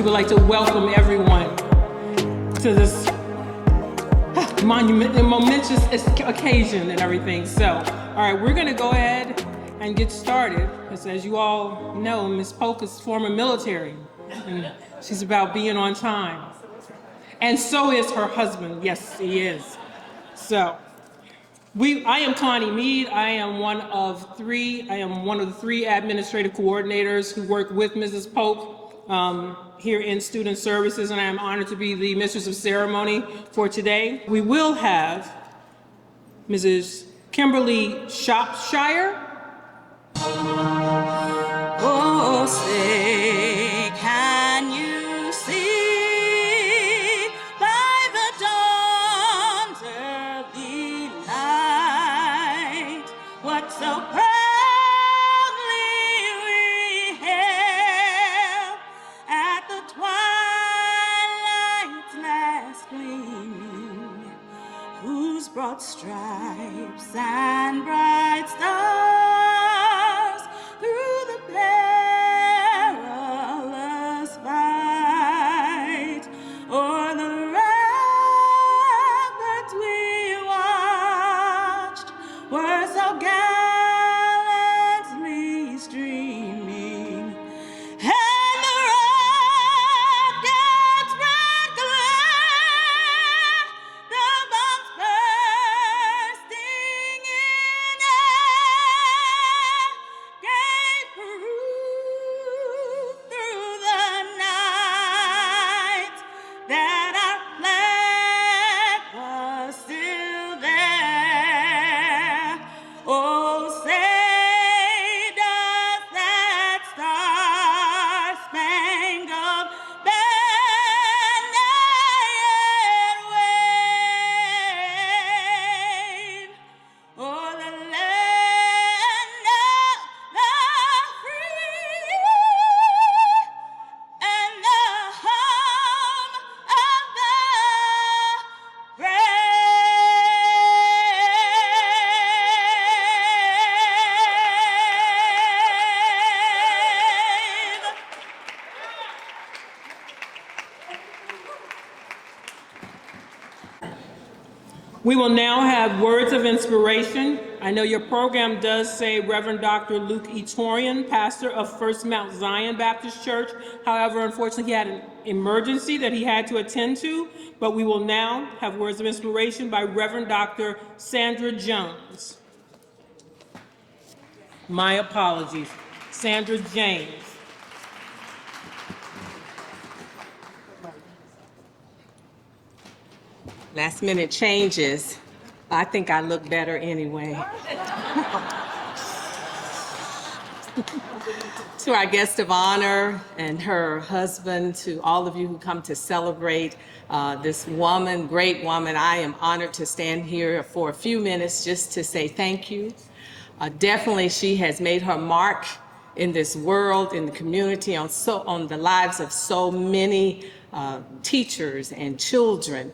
would like to welcome everyone to this momentous occasion and everything. So, all right, we're gonna go ahead and get started. Because as you all know, Ms. Polk is former military, and she's about being on time. And so is her husband. Yes, he is. So, I am Connie Mead. I am one of the three administrative coordinators who work with Mrs. Polk here in Student Services, and I am honored to be the Mistress of Ceremony for today. We will have Mrs. Kimberly Shropshire. Oh, say, can you see by the dawn's early light what so proudly we hailed at the twilight's last gleaming, whose broad stripes and bright stars through the perilous fight o'er the ramparts we watched were so gallantly streaming, and the rocket's red glare, the bombs bursting in air, gave proof through the night that our flag was still there. Oh, say does that star-spangled banner yet wave o'er the land of the free and the home of the brave. We will now have words of inspiration. I know your program does say Reverend Dr. Luke E. Torian, pastor of First Mount Zion Baptist Church. However, unfortunately, he had an emergency that he had to attend to, but we will now have words of inspiration by Reverend Dr. Sandra Jones. My apologies, Sandra James. Last minute changes. I think I look better anyway. To our guest of honor and her husband, to all of you who come to celebrate this woman, great woman, I am honored to stand here for a few minutes just to say thank you. Definitely she has made her mark in this world, in the community, on the lives of so many teachers and children.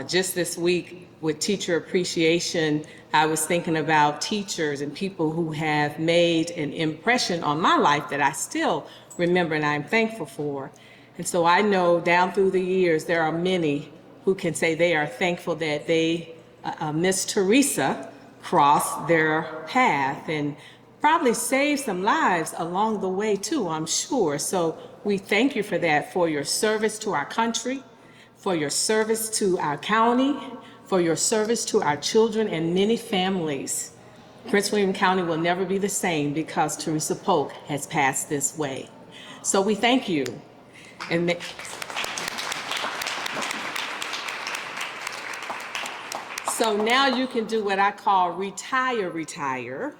Just this week with Teacher Appreciation, I was thinking about teachers and people who have made an impression on my life that I still remember and I'm thankful for. And so I know down through the years, there are many who can say they are thankful that they, Miss Teresa, crossed their path and probably saved some lives along the way too, I'm sure. So we thank you for that, for your service to our country, for your service to our county, for your service to our children and many families. Prince William County will never be the same because Teresa Polk has passed this way. So we thank you. And so now you can do what I call retire,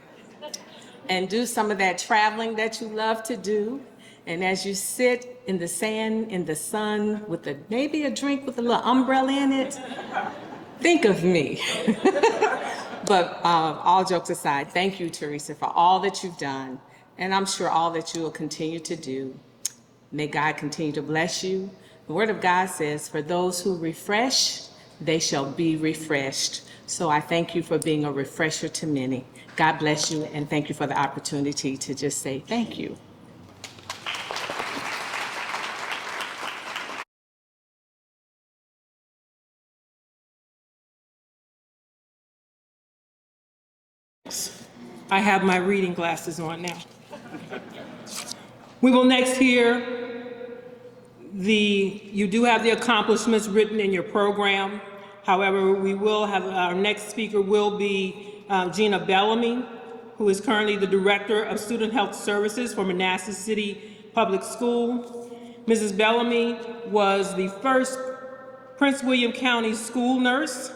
and do some of that traveling that you love to do. And as you sit in the sand, in the sun, with maybe a drink with a little umbrella in it, think of me. But all jokes aside, thank you, Teresa, for all that you've done. And I'm sure all that you will continue to do. May God continue to bless you. The Word of God says, for those who refresh, they shall be refreshed. So I thank you for being a refresher to many. God bless you, and thank you for the opportunity to just say thank you. I have my reading glasses on now. We will next hear you do have the accomplishments written in your program. However, we will have, our next speaker will be Gina Bellamy, who is currently the Director of Student Health Services for Manassas City Public School. Mrs. Bellamy was the first Prince William County school nurse.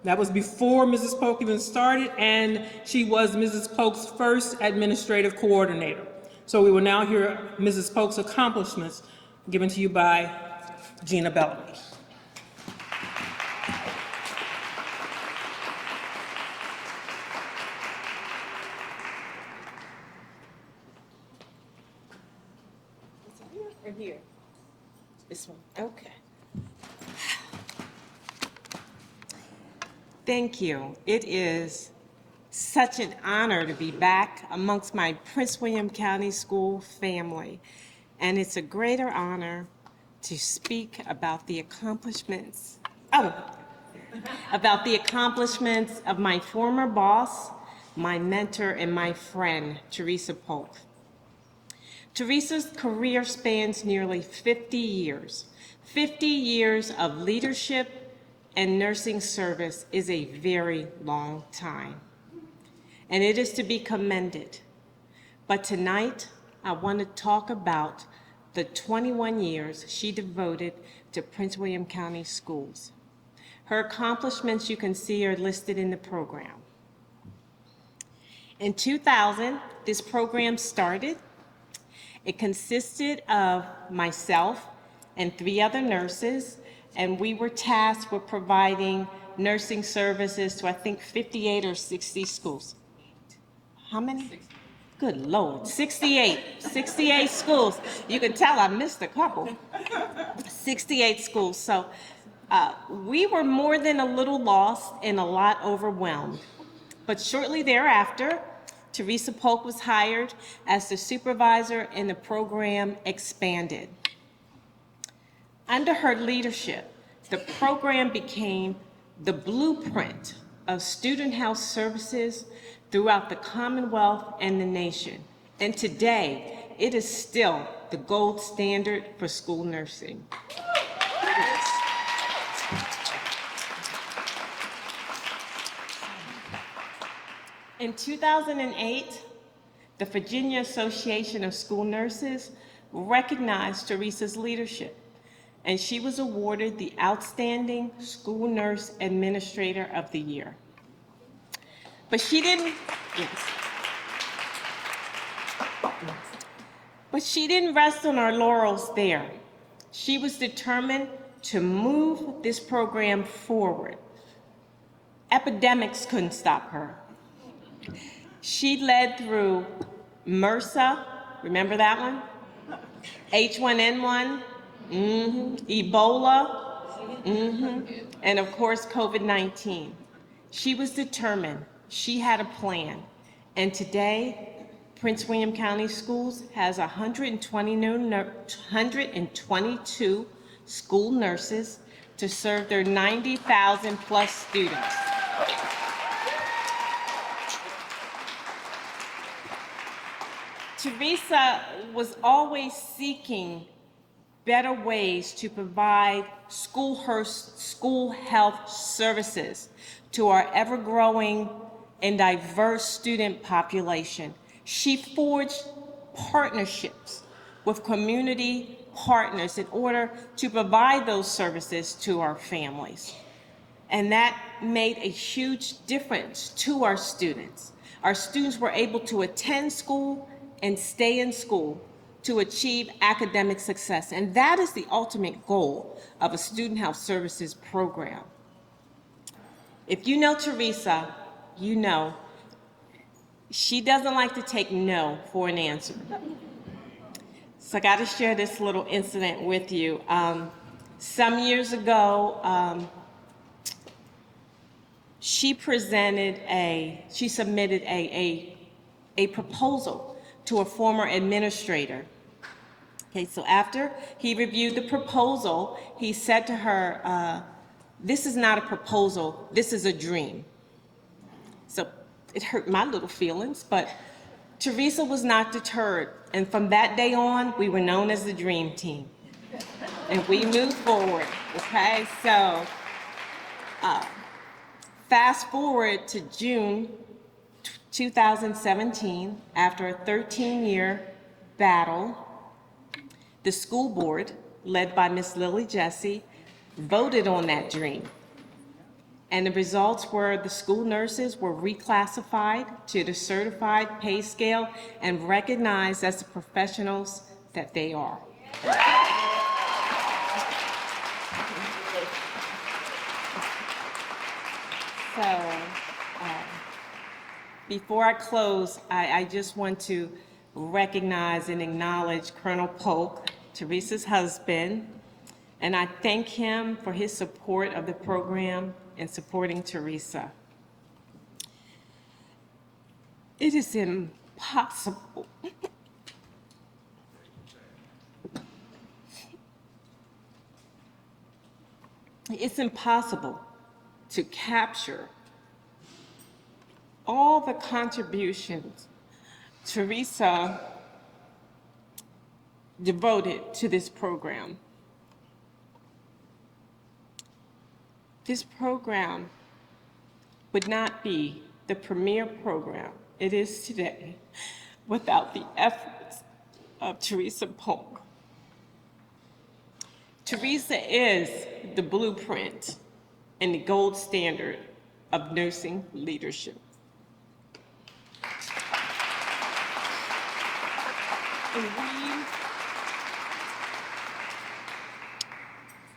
That was before Mrs. Polk even started, and she was Mrs. Polk's first administrative coordinator. So we will now hear Mrs. Polk's accomplishments given to you by Gina Bellamy. Or here? This one, okay. Thank you. It is such an honor to be back amongst my Prince William County School family. And it's a greater honor to speak about the accomplishments, about the accomplishments of my former boss, my mentor, and my friend, Teresa Polk. Teresa's career spans nearly 50 years. 50 years of leadership and nursing service is a very long time, and it is to be commended. But tonight, I want to talk about the 21 years she devoted to Prince William County Schools. Her accomplishments, you can see, are listed in the program. In 2000, this program started. It consisted of myself and 3 other nurses, and we were tasked with providing nursing services to, I think, 58 or 60 schools. How many? Good Lord, 68. 68 schools. You can tell I missed a couple. 68 schools. So we were more than a little lost and a lot overwhelmed. But shortly thereafter, Teresa Polk was hired as the supervisor, and the program expanded. Under her leadership, the program became the blueprint of student health services throughout the Commonwealth and the nation. And today, it is still the gold standard for school nursing. In 2008, the Virginia Association of School Nurses recognized Teresa's leadership, and she was awarded the Outstanding School Nurse Administrator of the Year. But she didn't, But she didn't rest on her laurels there. She was determined to move this program forward. Epidemics couldn't stop her. She led through MRSA, remember that one? H1N1, Ebola, and of course COVID-19. She was determined, she had a plan, and today, Prince William County Schools has 122 school nurses to serve their 90,000 plus students. Teresa was always seeking better ways to provide school health services to our ever-growing and diverse student population. She forged partnerships with community partners in order to provide those services to our families. And that made a huge difference to our students. Our students were able to attend school and stay in school to achieve academic success. And that is the ultimate goal of a student health services program. If you know Teresa, you know she doesn't like to take no for an answer. So I got to share this little incident with you. Some years ago, she submitted a proposal to a former administrator. Okay, so after he reviewed the proposal, he said to her, this is not a proposal, this is a dream. So it hurt my little feelings, but Teresa was not deterred. And from that day on, we were known as the Dream Team. And we moved forward, okay? So fast forward to June 2017, after a 13-year battle, the school board, led by Miss Lily Jesse, voted on that dream. And the results were the school nurses were reclassified to the certified pay scale and recognized as the professionals that they are. So, before I close, I just want to recognize and acknowledge Colonel Polk, Teresa's husband, and I thank him for his support of the program and supporting Teresa. It is impossible to capture all the contributions Teresa devoted to this program. This program would not be the premier program it is today without the efforts of Teresa Polk. Teresa is the blueprint and the gold standard of nursing leadership.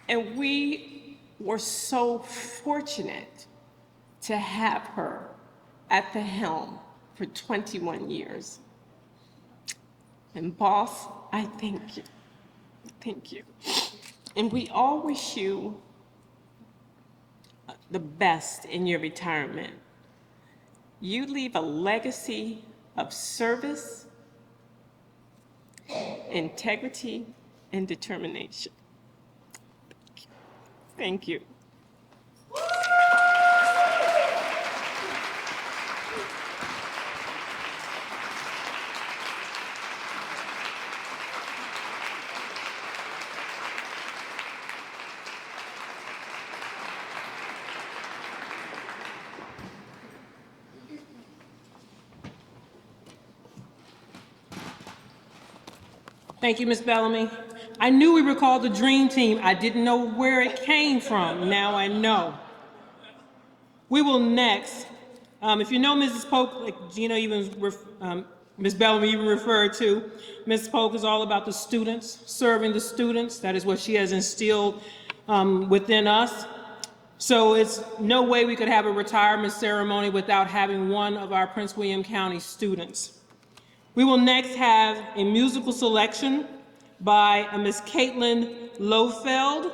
And we were so fortunate to have her at the helm for 21 years. And boss, I thank you. Thank you. And we all wish you the best in your retirement. You leave a legacy of service, integrity, and determination. Thank you. Thank you, Ms. Bellamy. I knew we were called the Dream Team. I didn't know where it came from. Now I know. We will next, if you know Mrs. Polk, like Gina Ms. Bellamy even referred to, Ms. Polk is all about the students, serving the students. That is what she has instilled within us. So it's no way we could have a retirement ceremony without having one of our Prince William County students. We will next have a musical selection by Ms. Caitlin Lofeld.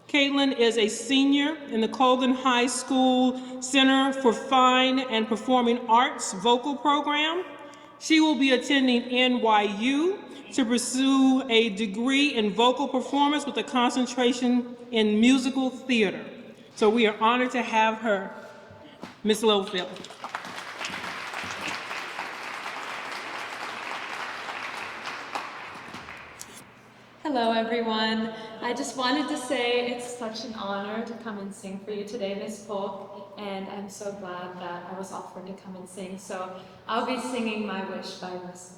Caitlin is a senior in the Colgan High School Center for Fine and Performing Arts vocal program. She will be attending NYU to pursue a degree in vocal performance with a concentration in musical theater. So we are honored to have her. Ms. Lofeld. Hello, everyone. I just wanted to say it's such an honor to come and sing for you today, Ms. Polk, and I'm so glad that I was offered to come and sing. So I'll be singing My Wish by Russell.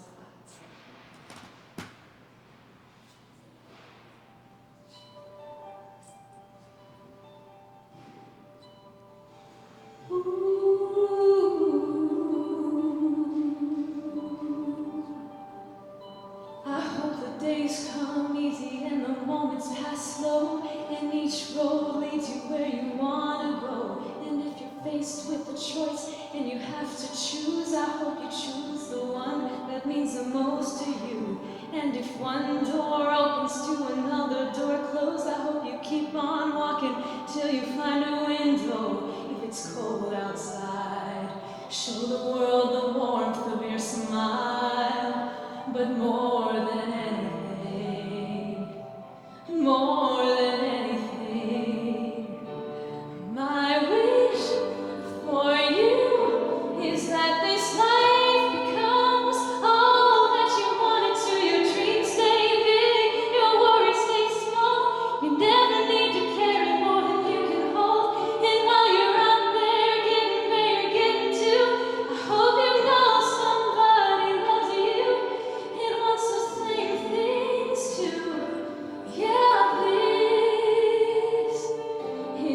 With the choice and you have to choose, I hope you choose the one that means the most to you. And if one door opens to another door closed, I hope you keep on walking till you find a window. If it's cold outside, show the world the warmth of your smile. But more than anything, more than anything, my wish for you is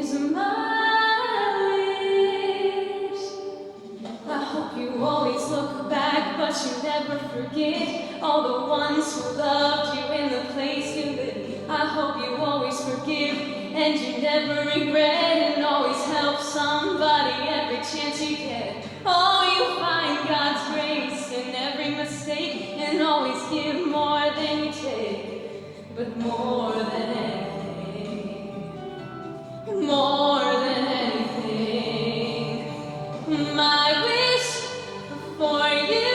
is my wish. I hope you always look back, but you never forget all the ones who loved you in the place you live. I hope you always forgive and you never regret, and always help somebody every chance you get. Oh, you find God's grace in every mistake, and always give more than you take. But more than anything, my wish for you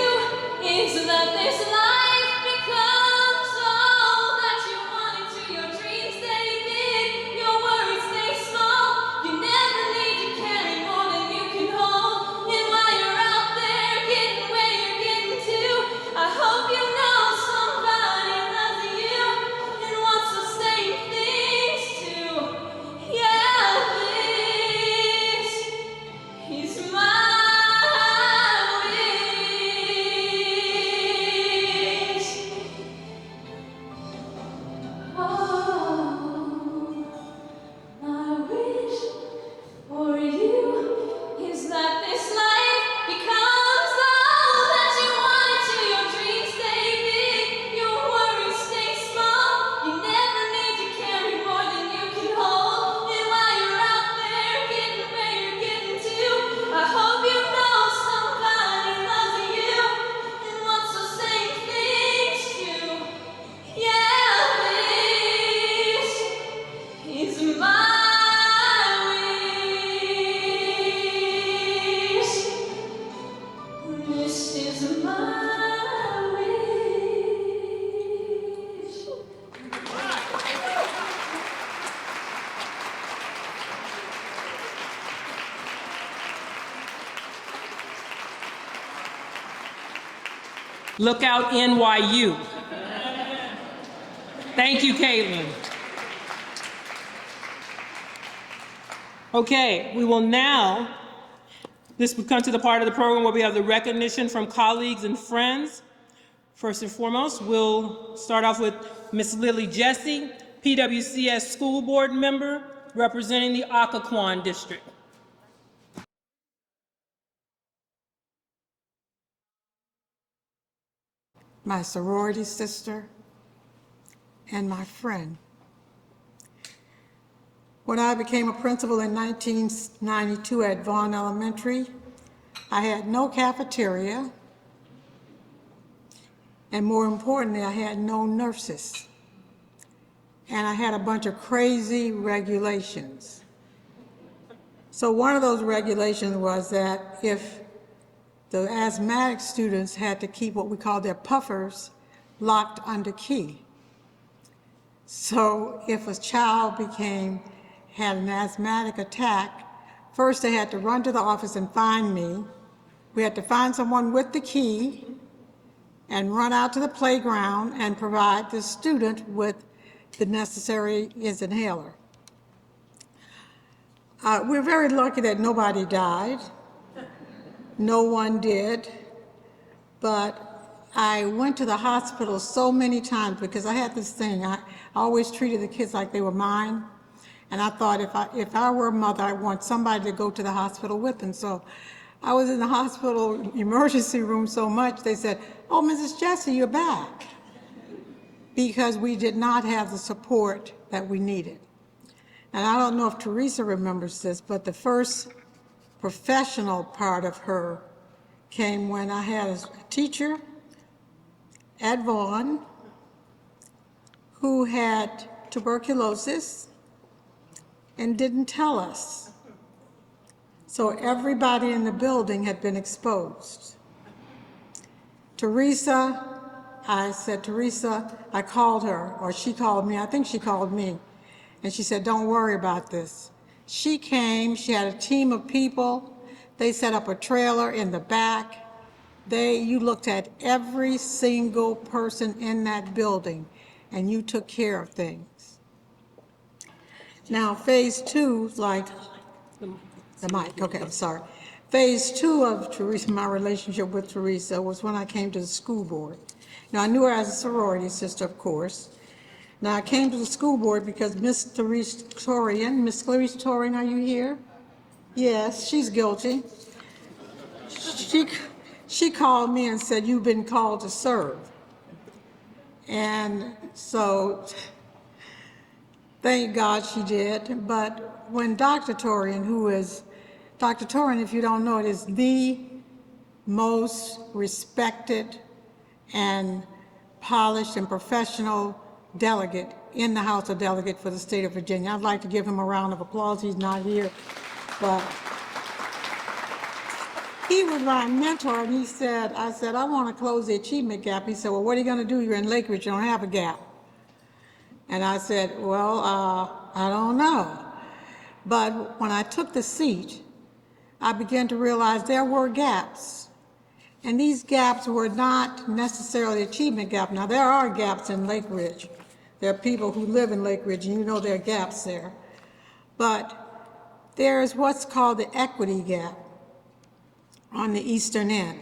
is that this life becomes all that you want it to. Your dreams stay big, your worries stay small. You never need to carry more than you can hold. And while you're out there getting where you're getting to, I hope you know somebody loves you and wants the same things too. Yeah, this is my wish. Oh, my wish for you is that this life becomes all that you want it to. Your dreams stay big, your worries stay small. You never need to carry more than you can hold. And while you're out there getting where you're getting to, I hope you know somebody loves you and wants the same things too. Yeah, this is my wish. This is my wish. Look out NYU. Thank you, Caitlin. Okay, we will now, this will come to the part of the program where we have the recognition from colleagues and friends. First and foremost, we'll start off with Ms. Lily Jesse, PWCS School Board member representing the Occoquan District. My sorority sister, and my friend. When I became a principal in 1992 at Vaughn Elementary, I had no cafeteria, and more importantly, I had no nurses. And I had a bunch of crazy regulations. So one of those regulations was that if the asthmatic students had to keep what we call their puffers locked under key. So if a child had an asthmatic attack, first they had to run to the office and find me. We had to find someone with the key and run out to the playground and provide the student with the necessary inhaler. We're very lucky that nobody died. No one did, but I went to the hospital so many times because I had this thing. I always treated the kids like they were mine, and I thought if I were a mother, I want somebody to go to the hospital with them. So I was in the hospital emergency room so much, they said, "Oh, Mrs. Jesse, you're back," because we did not have the support that we needed. And I don't know if Teresa remembers this, but the first professional part of her came when I had a teacher at Vaughn who had tuberculosis and didn't tell us. So everybody in the building had been exposed. Teresa, I said, Teresa, I called her, or she called me, I think she called me, and she said, don't worry about this. She came, she had a team of people, they set up a trailer in the back. You looked at every single person in that building and you took care of things. Now, phase two, like, the mic, okay, I'm sorry. Phase two of Teresa, my relationship with Teresa was when I came to the school board. Now, I knew her as a sorority sister, of course, Now, I came to the school board because Miss Clarice Torian, are you here? Yes, she's guilty. She called me and said, "You've been called to serve." And so, thank God she did. But when Dr. Torian, Dr. Torian, if you don't know it, is the most respected and polished and professional delegate in the House of Delegates for the state of Virginia. I'd like to give him a round of applause. He's not here, but he was my mentor, and I said, "I want to close the achievement gap." He said, "Well, what are you going to do? You're in Lake Ridge, you don't have a gap." And I said, "Well, I don't know." But when I took the seat, I began to realize there were gaps. And these gaps were not necessarily achievement gap. Now, there are gaps in Lake Ridge. There are people who live in Lake Ridge, and you know there are gaps there. But there is what's called the equity gap on the eastern end.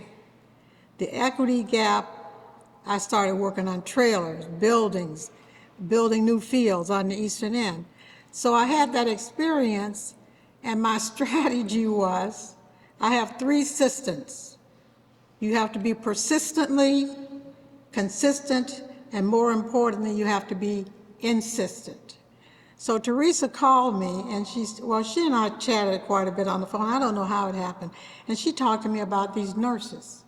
The equity gap, I started working on trailers, buildings, building new fields on the eastern end. So I had that experience, and my strategy was, I have 3 assistants. You have to be persistently consistent, and more importantly, you have to be insistent. So Teresa called me, and she and I chatted quite a bit on the phone. I don't know how it happened. And she talked to me about these nurses.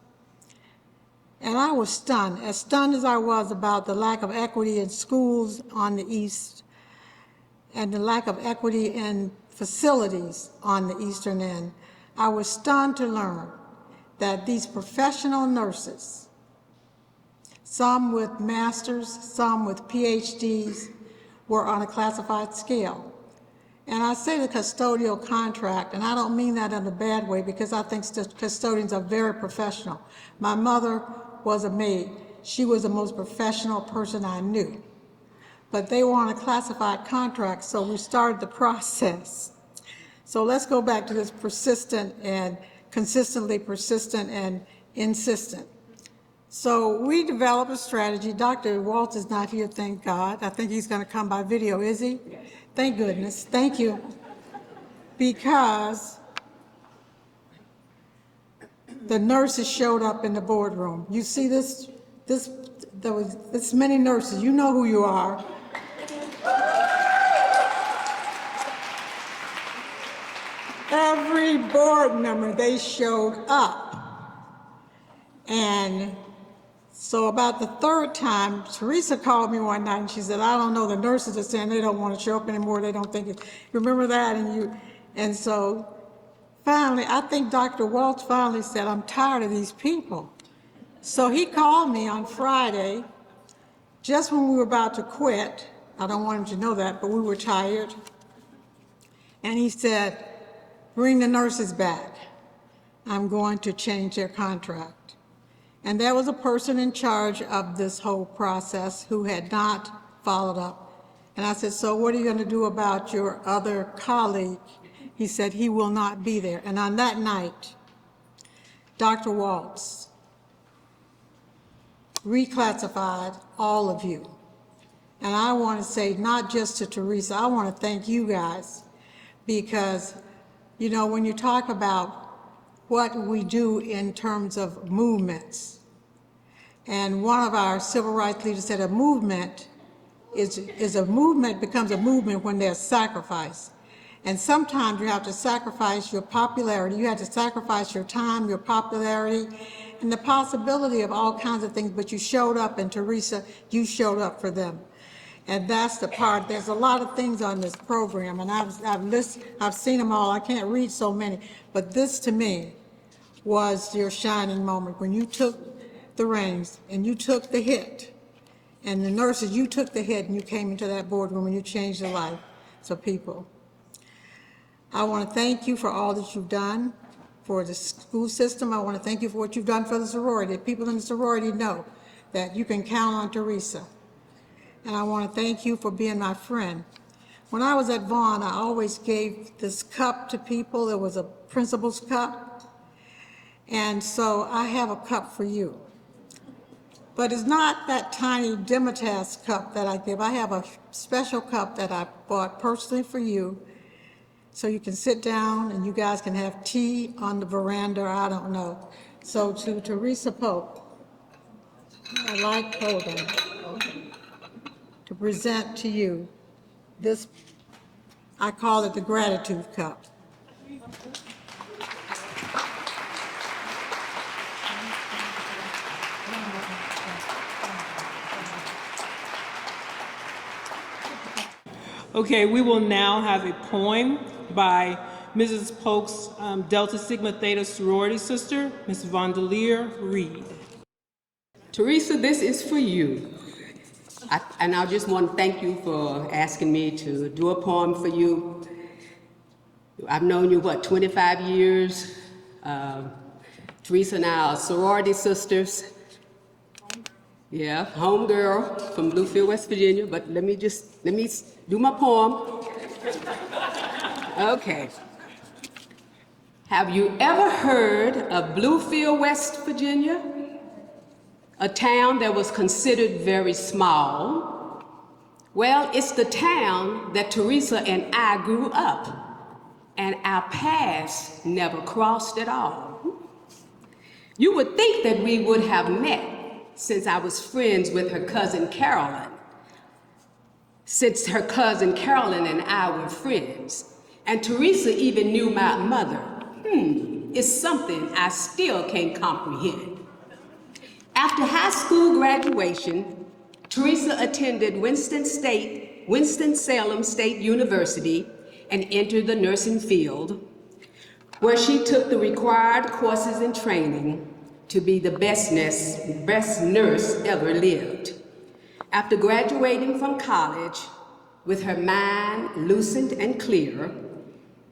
And I was stunned as I was about the lack of equity in schools on the east and the lack of equity in facilities on the eastern end. I was stunned to learn that these professional nurses, some with masters, some with PhDs, were on a classified scale. And I say the custodial contract, and I don't mean that in a bad way, because I think custodians are very professional. My mother was a maid. She was the most professional person I knew. But they were on a classified contract, so we started the process. So let's go back to this persistent and consistently persistent and insistent. So we developed a strategy. Dr. Waltz is not here, thank God. I think he's going to come by video, is he? Yes. Thank goodness. Thank you. Because the nurses showed up in the boardroom. You see there was this many nurses. You know who you are. Every board member, they showed up. And so about the 3rd time, Teresa called me one night and she said, "I don't know, the nurses are saying they don't want to show up anymore. They don't think it." Remember that? And so finally, I think Dr. Waltz finally said, "I'm tired of these people." So he called me on Friday, just when we were about to quit. I don't want him to know that, but we were tired. And he said, "Bring the nurses back. I'm going to change their contract." And there was a person in charge of this whole process who had not followed up. And I said, "So what are you going to do about your other colleague?" He said, "He will not be there." And on that night, Dr. Waltz reclassified all of you. And I want to say, not just to Teresa, I want to thank you guys, because, you know, when you talk about what we do in terms of movements, and one of our civil rights leaders said a movement becomes a movement when there's sacrifice. And sometimes you have to sacrifice your popularity. You have to sacrifice your time, your popularity, and the possibility of all kinds of things, but you showed up, and Teresa, you showed up for them. And that's the part. There's a lot of things on this program, and I've seen them all. I can't read so many, but this to me was your shining moment when you took the reins and you took the hit. And the nurses, you took the hit and you came into that boardroom and you changed the lives of people. I want to thank you for all that you've done for the school system. I want to thank you for what you've done for the sorority. People in the sorority know that you can count on Teresa. And I want to thank you for being my friend. When I was at Vaughn, I always gave this cup to people. It was a principal's cup. And so I have a cup for you. But it's not that tiny Demetas cup that I give. I have a special cup that I bought personally for you, so you can sit down and you guys can have tea on the veranda, I don't know. So to Teresa Polk, I'd like, hold on, to present to you this, I call it the gratitude cup. Okay, we will now have a poem by Mrs. Polk's Delta Sigma Theta sorority sister, Ms. Vondelier Reed. Teresa, this is for you. And I just want to thank you for asking me to do a poem for you. I've known you, 25 years? Teresa and I are sorority sisters. Yeah, homegirl from Bluefield, West Virginia, but let me do my poem. Okay. Have you ever heard of Bluefield, West Virginia? A town that was considered very small. Well, it's the town that Teresa and I grew up, and our paths never crossed at all. You would think that we would have met since I was friends with her cousin Carolyn. Since her cousin Carolyn and I were friends, and Teresa even knew my mother. It's something I still can't comprehend. After high school graduation, Teresa attended Winston-Salem State University and entered the nursing field, where she took the required courses and training to be the best nurse ever lived. After graduating from college with her mind lucid and clear,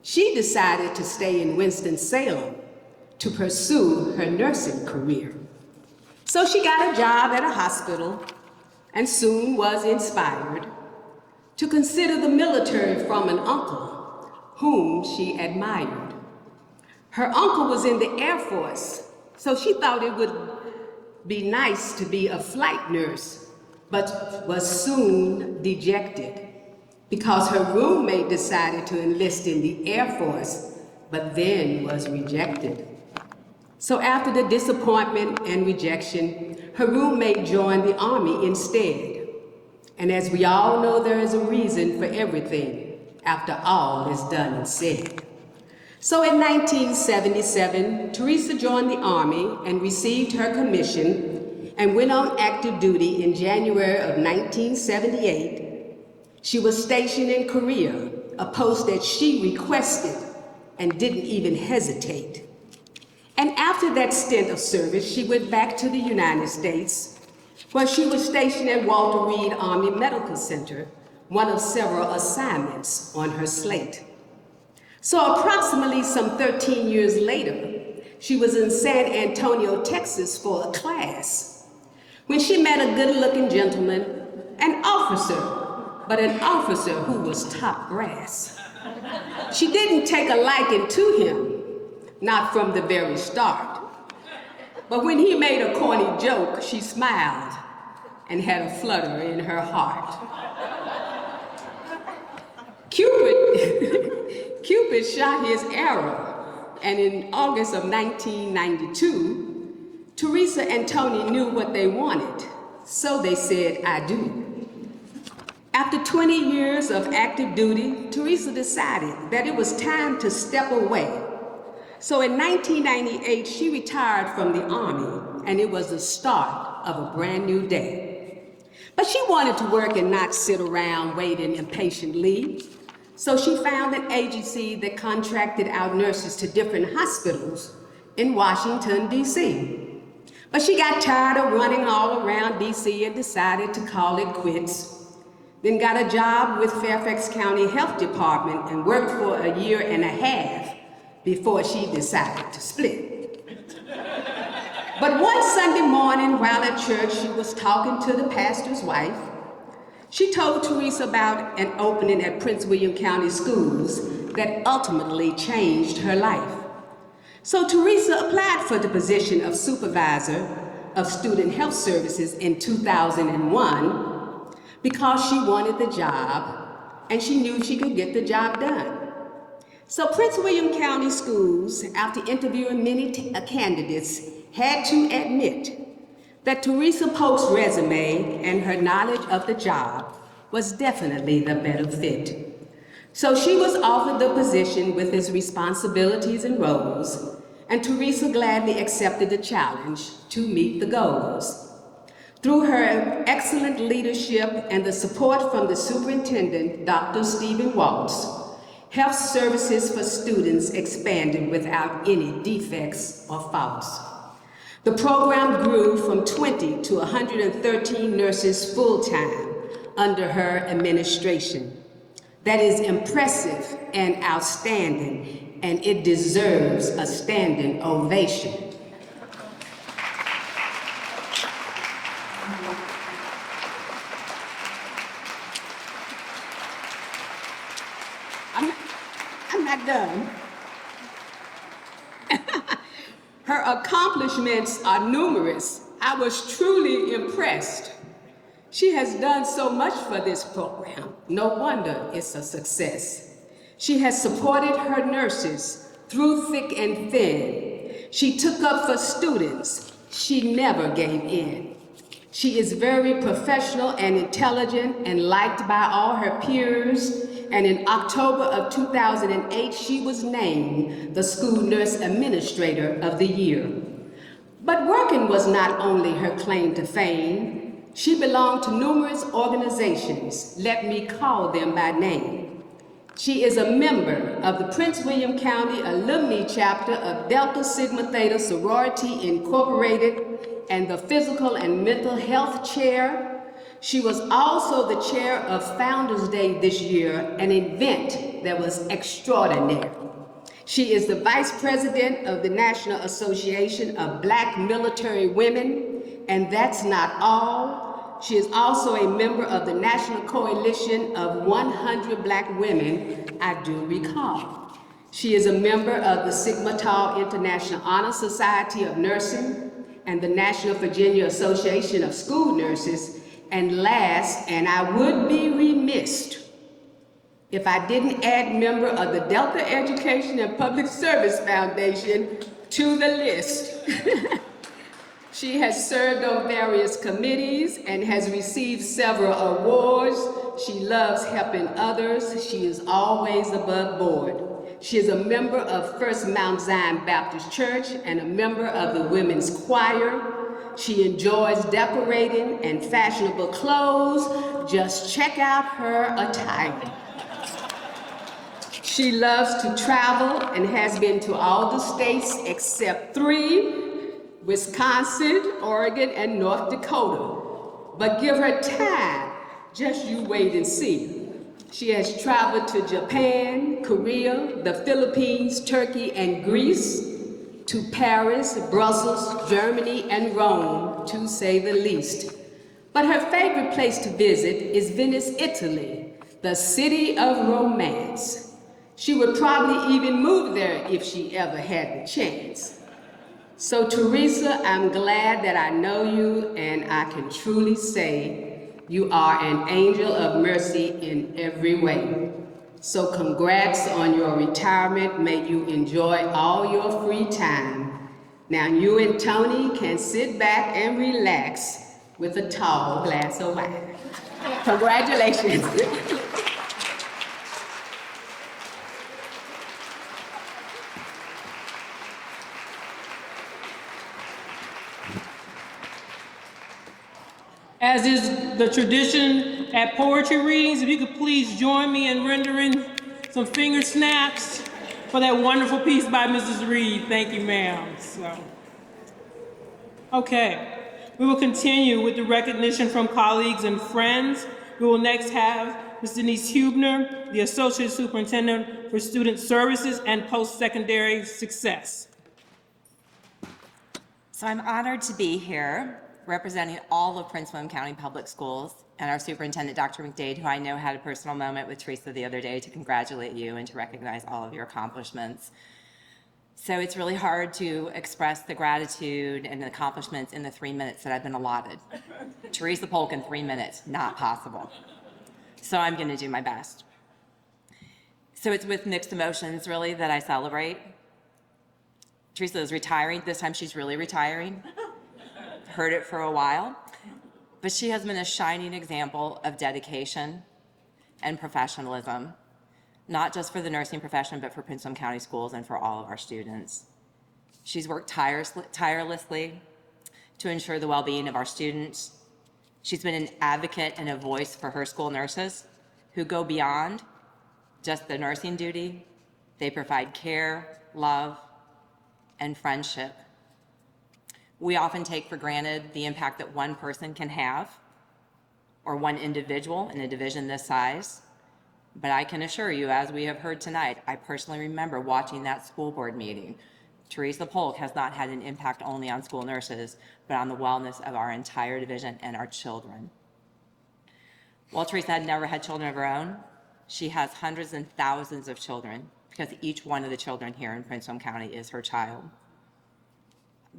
she decided to stay in Winston-Salem to pursue her nursing career. So she got a job at a hospital and soon was inspired to consider the military from an uncle whom she admired. Her uncle was in the Air Force, so she thought it would be nice to be a flight nurse, but was soon dejected because her roommate decided to enlist in the Air Force, but then was rejected. So after the disappointment and rejection, her roommate joined the Army instead. And as we all know, there is a reason for everything after all is done and said. So in 1977, Teresa joined the Army and received her commission and went on active duty in January of 1978. She was stationed in Korea, a post that she requested and didn't even hesitate. And after that stint of service, she went back to the United States, where she was stationed at Walter Reed Army Medical Center, one of several assignments on her slate. So approximately some 13 years later, she was in San Antonio, Texas for a class when she met a good-looking gentleman, an officer, but an officer who was top brass. She didn't take a liking to him, not from the very start. But when he made a corny joke, she smiled and had a flutter in her heart. Cupid shot his arrow, and in August of 1992, Teresa and Tony knew what they wanted, so they said, "I do." After 20 years of active duty, Teresa decided that it was time to step away. So in 1998, she retired from the Army, and it was the start of a brand new day. But she wanted to work and not sit around waiting impatiently. So she found an agency that contracted out nurses to different hospitals in Washington, D.C. But she got tired of running all around D.C. and decided to call it quits. Then got a job with Fairfax County Health Department and worked for a year and a half before she decided to split. But one Sunday morning while at church, she was talking to the pastor's wife. She told Teresa about an opening at Prince William County Schools that ultimately changed her life. So Teresa applied for the position of supervisor, of Student Health Services in 2001 because she wanted the job and she knew she could get the job done. So Prince William County Schools, after interviewing many candidates, had to admit that Teresa Polk's resume and her knowledge of the job was definitely the better fit. So she was offered the position with its responsibilities and roles, and Teresa gladly accepted the challenge to meet the goals. Through her excellent leadership and the support from the superintendent, Dr. Stephen Waltz, health services for students expanded without any defects or faults. The program grew from 20 to 113 nurses full-time under her administration. That is impressive and outstanding, and it deserves a standing ovation. I'm not done. Her accomplishments are numerous. I was truly impressed. She has done so much for this program. No wonder it's a success. She has supported her nurses through thick and thin. She took up for students. She never gave in. She is very professional and intelligent and liked by all her peers. And in October of 2008, she was named the School Nurse Administrator of the Year. But working was not only her claim to fame. She belonged to numerous organizations. Let me call them by name. She is a member of the Prince William County Alumni Chapter of Delta Sigma Theta Sorority Incorporated and the Physical and Mental Health Chair. She was also the chair of Founders Day this year, an event that was extraordinary. She is the vice president of the National Association of Black Military Women, and that's not all. She is also a member of the National Coalition of 100 Black Women, I do recall. She is a member of the Sigma Tau International Honor Society of Nursing and the National Virginia Association of School Nurses. And last, and I would be remiss if I didn't add member of the Delta Education and Public Service Foundation to the list. She has served on various committees and has received several awards. She loves helping others. She is always above board. She is a member of First Mount Zion Baptist Church and a member of the Women's Choir. She enjoys decorating and fashionable clothes. Just check out her attire. She loves to travel and has been to all the states except 3, Wisconsin, Oregon, and North Dakota. But give her time, just you wait and see. She has traveled to Japan, Korea, the Philippines, Turkey, and Greece, to Paris, Brussels, Germany, and Rome, to say the least. But her favorite place to visit is Venice, Italy, the city of romance. She would probably even move there if she ever had the chance. So Teresa, I'm glad that I know you, and I can truly say you are an angel of mercy in every way. So congrats on your retirement. May you enjoy all your free time. Now you and Tony can sit back and relax with a tall glass of wine. Congratulations. As is the tradition at poetry readings, if you could please join me in rendering some finger snaps for that wonderful piece by Mrs. Reed. Thank you, ma'am. Okay, we will continue with the recognition from colleagues and friends. We will next have Ms. Denise Hubner, the Associate Superintendent for Student Services and Post-Secondary Success. So I'm honored to be here representing all of Prince William County Public Schools and our superintendent, Dr. McDade, who I know had a personal moment with Teresa the other day to congratulate you and to recognize all of your accomplishments. So it's really hard to express the gratitude and the accomplishments in the 3 minutes that I've been allotted. Teresa Polk in 3 minutes, not possible. So I'm going to do my best. So it's with mixed emotions, really, that I celebrate. Teresa is retiring. This time she's really retiring. Heard it for a while. But she has been a shining example of dedication and professionalism, not just for the nursing profession, but for Prince William County Schools and for all of our students. She's worked tirelessly to ensure the well-being of our students. She's been an advocate and a voice for her school nurses who go beyond just the nursing duty. They provide care, love, and friendship. We often take for granted the impact that one person can have, or one individual in a division this size. But I can assure you, as we have heard tonight, I personally remember watching that school board meeting. Teresa Polk has not had an impact only on school nurses, but on the wellness of our entire division and our children. While Teresa had never had children of her own, she has hundreds and thousands of children because each one of the children here in Prince William County is her child.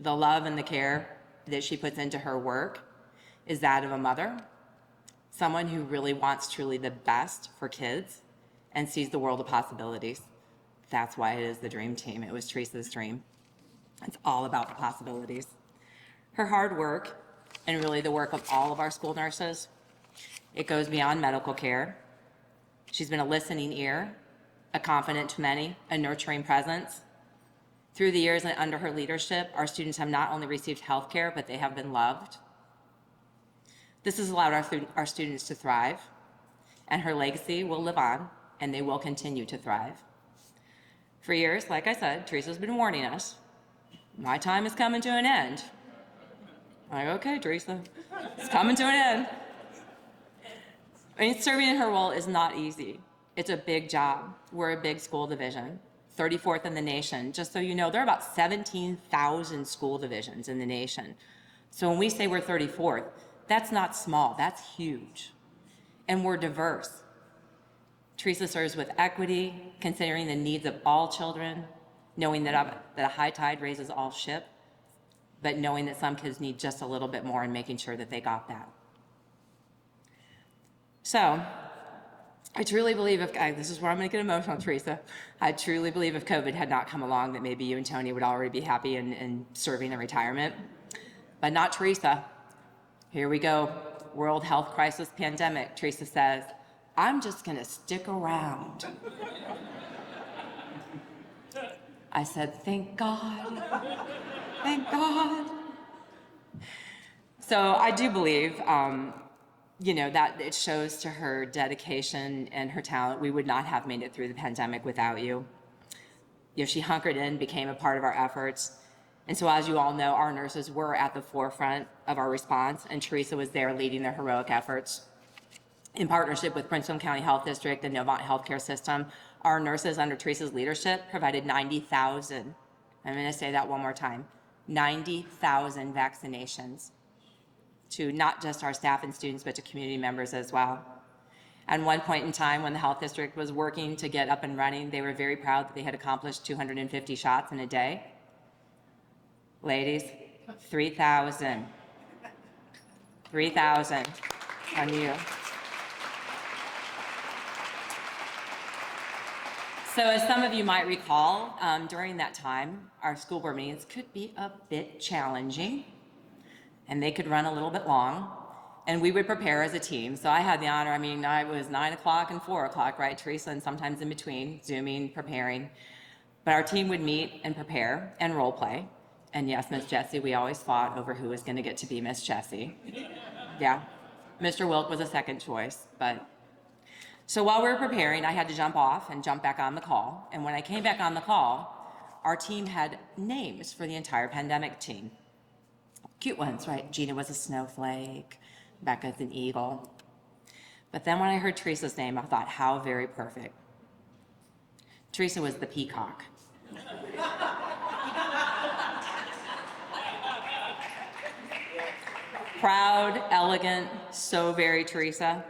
The love and the care that she puts into her work is that of a mother, someone who really wants truly the best for kids and sees the world of possibilities. That's why it is the dream team. It was Teresa's dream. It's all about the possibilities. Her hard work, and really the work of all of our school nurses, it goes beyond medical care. She's been a listening ear, a confidant to many, a nurturing presence. Through the years and under her leadership, our students have not only received health care, but they have been loved. This has allowed our students to thrive, and her legacy will live on, and they will continue to thrive. For years, like I said, Teresa's been warning us, my time is coming to an end. I'm like, okay, Teresa, it's coming to an end. I mean, serving in her role is not easy. It's a big job. We're a big school division, 34th in the nation. Just so you know, there are about 17,000 school divisions in the nation. So when we say we're 34th, that's not small, that's huge. And we're diverse. Teresa serves with equity, considering the needs of all children, knowing that a high tide raises all ships, but knowing that some kids need just a little bit more and making sure that they got that. So, I truly believe this is where I'm going to get emotional, Teresa. I truly believe if COVID had not come along, that maybe you and Tony would already be happy and serving in retirement. But not Teresa. Here we go. World health crisis pandemic. Teresa says, I'm just going to stick around. I said, thank God. Thank God. So I do believe, that it shows to her dedication and her talent. We would not have made it through the pandemic without you. She hunkered in, became a part of our efforts. And so as you all know, our nurses were at the forefront of our response, and Teresa was there leading their heroic efforts. In partnership with Prince William County Health District and Novant Healthcare System, our nurses under Teresa's leadership provided 90,000, I'm going to say that one more time, 90,000 vaccinations to not just our staff and students, but to community members as well. At one point in time when the health district was working to get up and running, they were very proud that they had accomplished 250 shots in a day. Ladies, 3,000. 3,000 on you. So as some of you might recall, during that time, our school board meetings could be a bit challenging, and they could run a little bit long, and we would prepare as a team. So I had the honor, I was 9 o'clock and 4 o'clock, right, Teresa, and sometimes in between, Zooming, preparing. But our team would meet and prepare and role play. And yes, Miss Jessie, we always fought over who was going to get to be Miss Jessie. Yeah, Mr. Wilk was a second choice, but. So while we were preparing, I had to jump off and jump back on the call. And when I came back on the call, our team had names for the entire pandemic team. Cute ones, right? Gina was a snowflake, Becca's an eagle. But then when I heard Teresa's name, I thought, how very perfect. Teresa was the peacock. Proud, elegant, so very Teresa.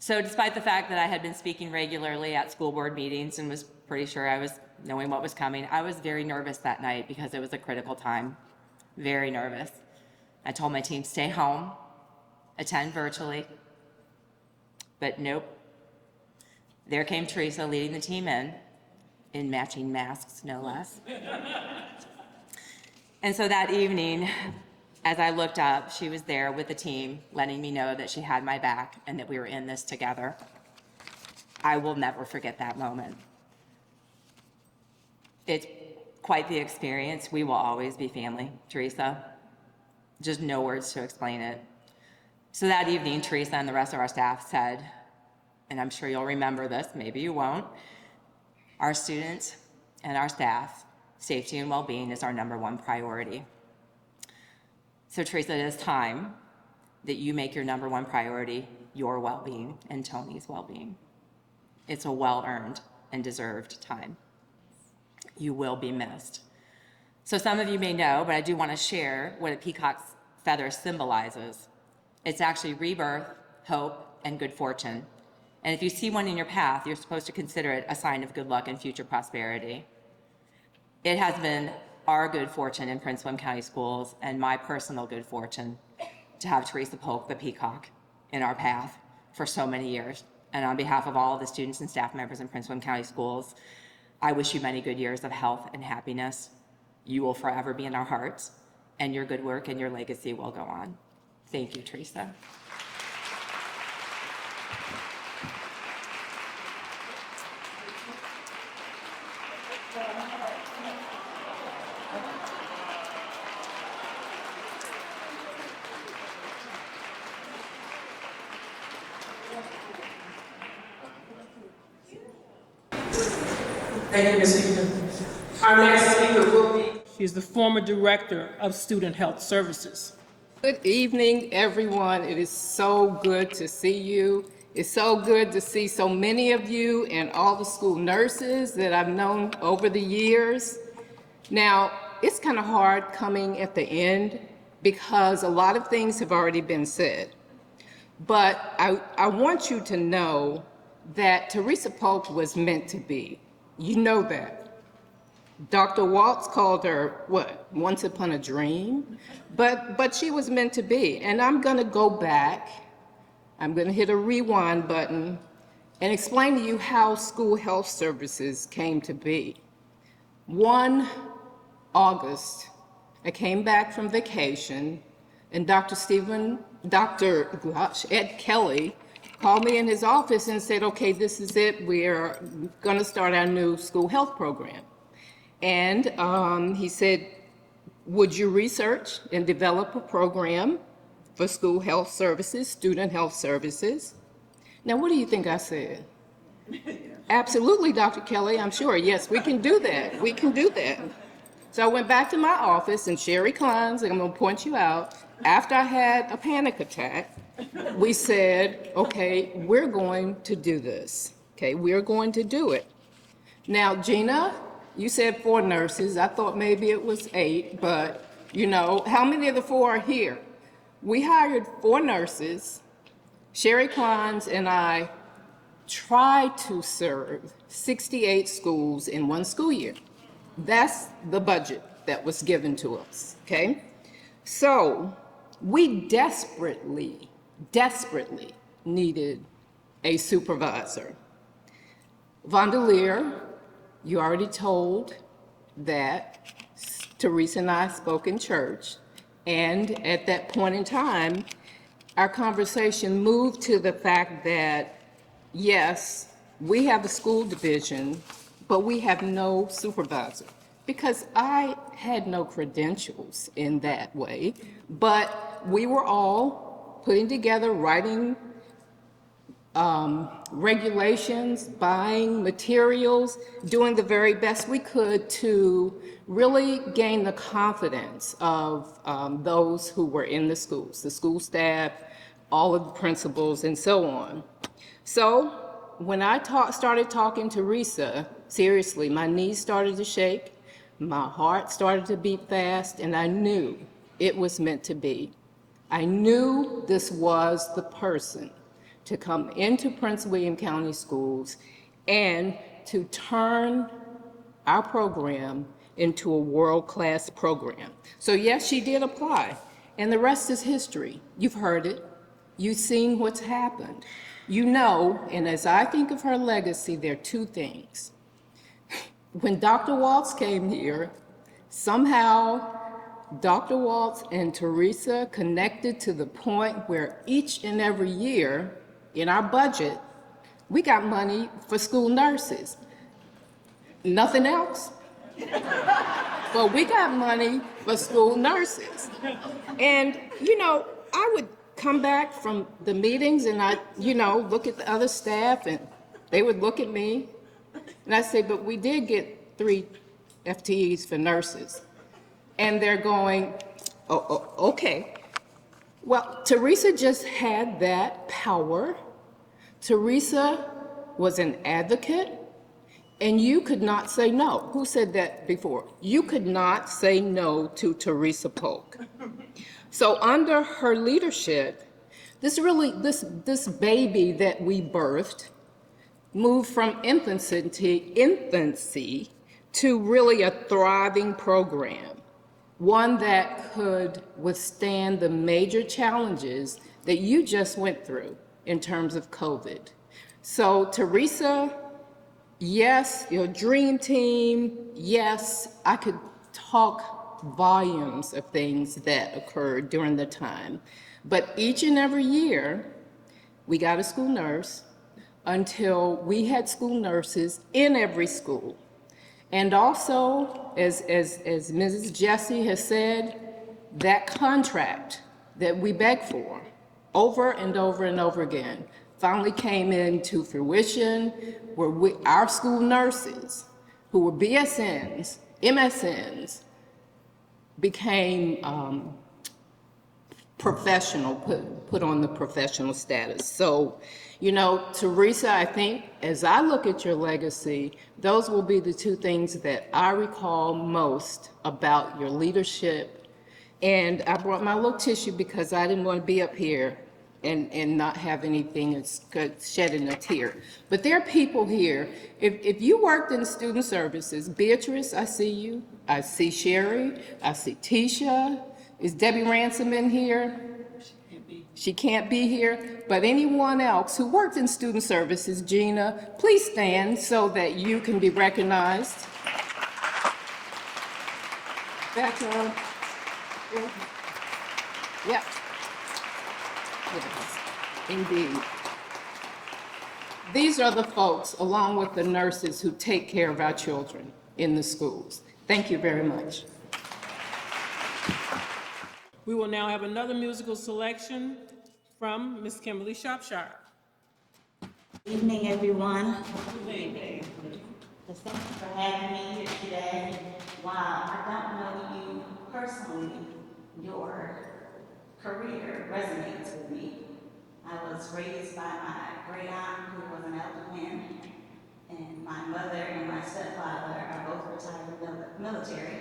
So despite the fact that I had been speaking regularly at school board meetings and was pretty sure I was knowing what was coming. I was very nervous that night because it was a critical time, very nervous. I told my team, stay home, attend virtually, but nope. There came Teresa leading the team in matching masks, no less. And so that evening, as I looked up, she was there with the team, letting me know that she had my back and that we were in this together. I will never forget that moment. It's quite the experience. We will always be family, Teresa. Just no words to explain it. So that evening, Teresa and the rest of our staff said, and I'm sure you'll remember this, maybe you won't, our students and our staff, safety and well-being is our #1 priority. So Teresa, it is time that you make your #1 priority your well-being and Tony's well-being. It's a well-earned and deserved time. You will be missed. So some of you may know, but I do want to share what a peacock's feather symbolizes. It's actually rebirth, hope, and good fortune. And if you see one in your path, you're supposed to consider it a sign of good luck and future prosperity. It has been our good fortune in Prince William County Schools and my personal good fortune to have Teresa Polk, the peacock, in our path for so many years. And on behalf of all of the students and staff members in Prince William County Schools, I wish you many good years of health and happiness. You will forever be in our hearts, and your good work and your legacy will go on. Thank you, Teresa. Thank you, Ms. Egan. Our next speaker will be. She's the former Director of Student Health Services. Good evening, everyone. It is so good to see you. It's so good to see so many of you and all the school nurses that I've known over the years. Now, it's kind of hard coming at the end because a lot of things have already been said. But I want you to know that Teresa Polk was meant to be. You know that. Dr. Waltz called her, what, once upon a dream? But she was meant to be. And I'm gonna go back, I'm gonna hit a rewind button and explain to you how school health services came to be. One August, I came back from vacation and Ed Kelly called me in his office and said, okay, this is it. We're gonna start our new school health program. And he said, would you research and develop a program for school health services, student health services? Now, what do you think I said? Absolutely, Dr. Kelly, I'm sure. Yes, we can do that. We can do that. So I went back to my office, and Sherry Klein's, I'm going to point you out, after I had a panic attack, we said, okay, we're going to do this. Okay, we're going to do it. Now, Gina, you said 4 nurses. I thought maybe it was 8, but you know, how many of the 4 are here? We hired 4 nurses. Sherry Klein's and I tried to serve 68 schools in 1 school year. That's the budget that was given to us, okay? So we desperately needed a supervisor. Vandalier, you already told that Teresa and I spoke in church, and at that point in time, our conversation moved to the fact that, yes, we have a school division, but we have no supervisor, because I had no credentials in that way, but we were all putting together, writing regulations, buying materials, doing the very best we could to really gain the confidence of those who were in the schools, the school staff, all of the principals, and so on. So when I started talking to Teresa, seriously, my knees started to shake, my heart started to beat fast, and I knew it was meant to be. I knew this was the person to come into Prince William County Schools and to turn our program into a world-class program. So yes, she did apply, and the rest is history. You've heard it. You've seen what's happened. You know, and as I think of her legacy, there are two things. When Dr. Waltz came here, somehow Dr. Waltz and Teresa connected to the point where each and every year in our budget, we got money for school nurses. Nothing else. But we got money for school nurses. And, you know, I would come back from the meetings and I, you know, look at the other staff and they would look at me and I say, but we did get 3 FTEs for nurses. And they're going, oh, okay. Well, Teresa just had that power. Teresa was an advocate, and you could not say no. Who said that before? You could not say no to Teresa Polk. So under her leadership, this baby that we birthed moved from infancy to really a thriving program. One that could withstand the major challenges that you just went through in terms of COVID. So Teresa, yes, your dream team, yes, I could talk volumes of things that occurred during the time. But each and every year, we got a school nurse until we had school nurses in every school. And also, as Mrs. Jessie has said, that contract that we begged for over and over and over again finally came into fruition where our school nurses, who were BSNs, MSNs, became professional, put on the professional status. So, you know, Teresa, I think as I look at your legacy, those will be the two things that I recall most about your leadership. And I brought my little tissue because I didn't want to be up here and not have anything shedding a tear. But there are people here, if you worked in student services, Beatrice, I see you. I see Sherry, I see Tisha. Is Debbie Ransom in here? She can't be here, but anyone else who worked in student services, Gina, please stand so that you can be recognized. Back up. Yep. Yes, indeed. These are the folks, along with the nurses, who take care of our children in the schools. Thank you very much. We will now have another musical selection from Miss Kimberly Shropshire. Good evening, everyone. Good evening. Thank you for having me here today. Wow, I don't know you personally. Your career resonates with me. I was raised by my great aunt, who was an alderman, and my mother and my stepfather are both retired military.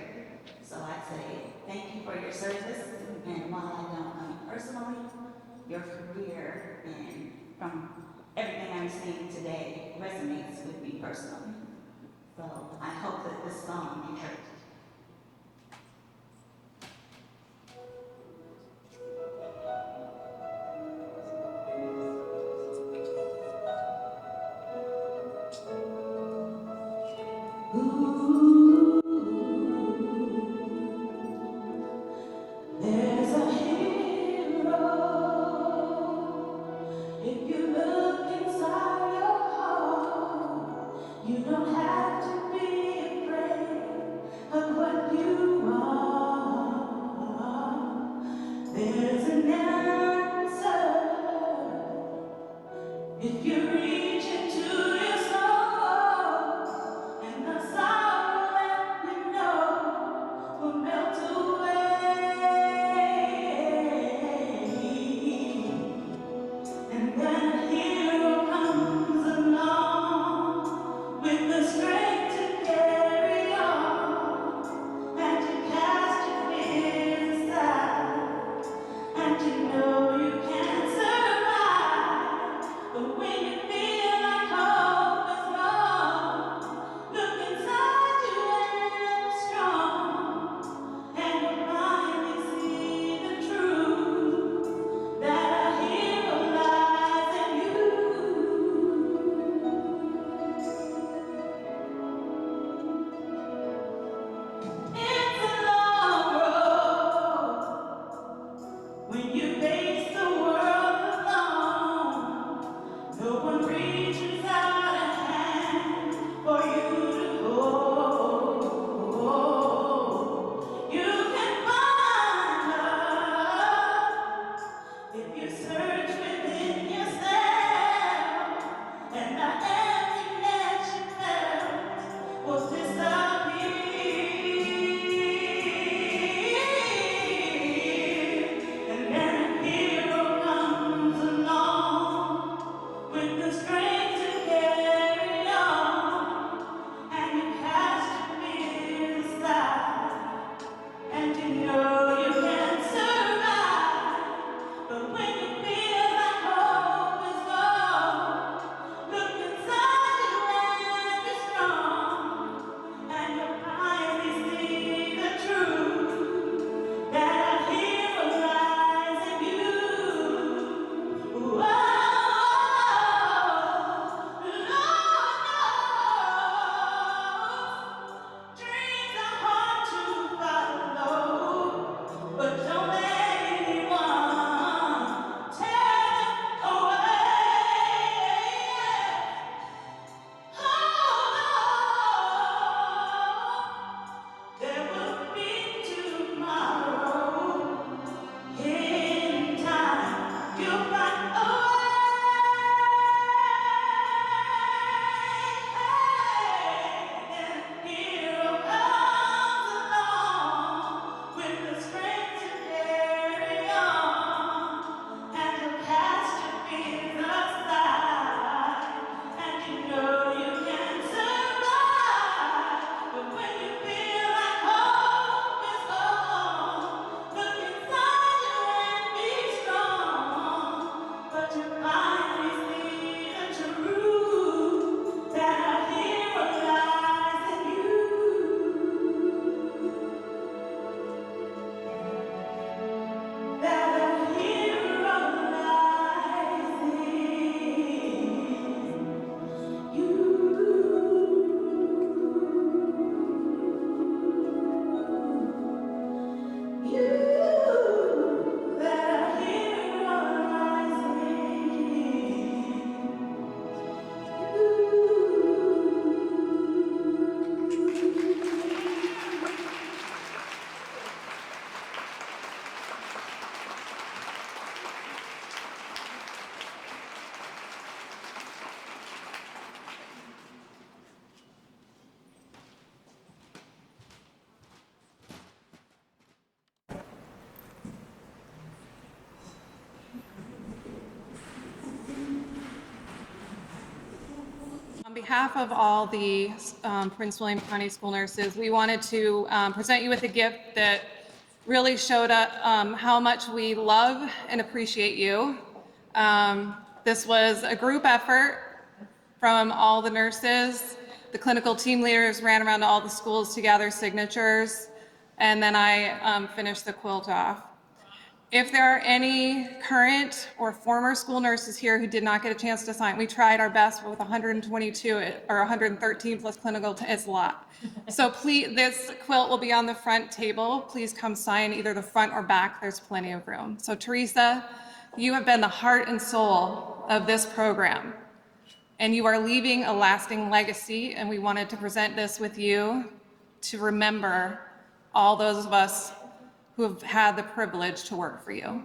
So I say thank you for your service, and while I don't know you personally, your career and from everything I'm seeing today resonates with me personally. So I hope that this song be heard. There's a hero. If you look inside your heart, you don't have to be afraid. On behalf of all the Prince William County School nurses, we wanted to present you with a gift that really showed how much we love and appreciate you. This was a group effort from all the nurses. The clinical team leaders ran around to all the schools to gather signatures, and then I finished the quilt off. If there are any current or former school nurses here who did not get a chance to sign, we tried our best with 122 or 113 plus clinical, it's a lot. So please, this quilt will be on the front table. Please come sign either the front or back. There's plenty of room. So Teresa, you have been the heart and soul of this program, and you are leaving a lasting legacy, and we wanted to present this with you to remember all those of us who have had the privilege to work for you.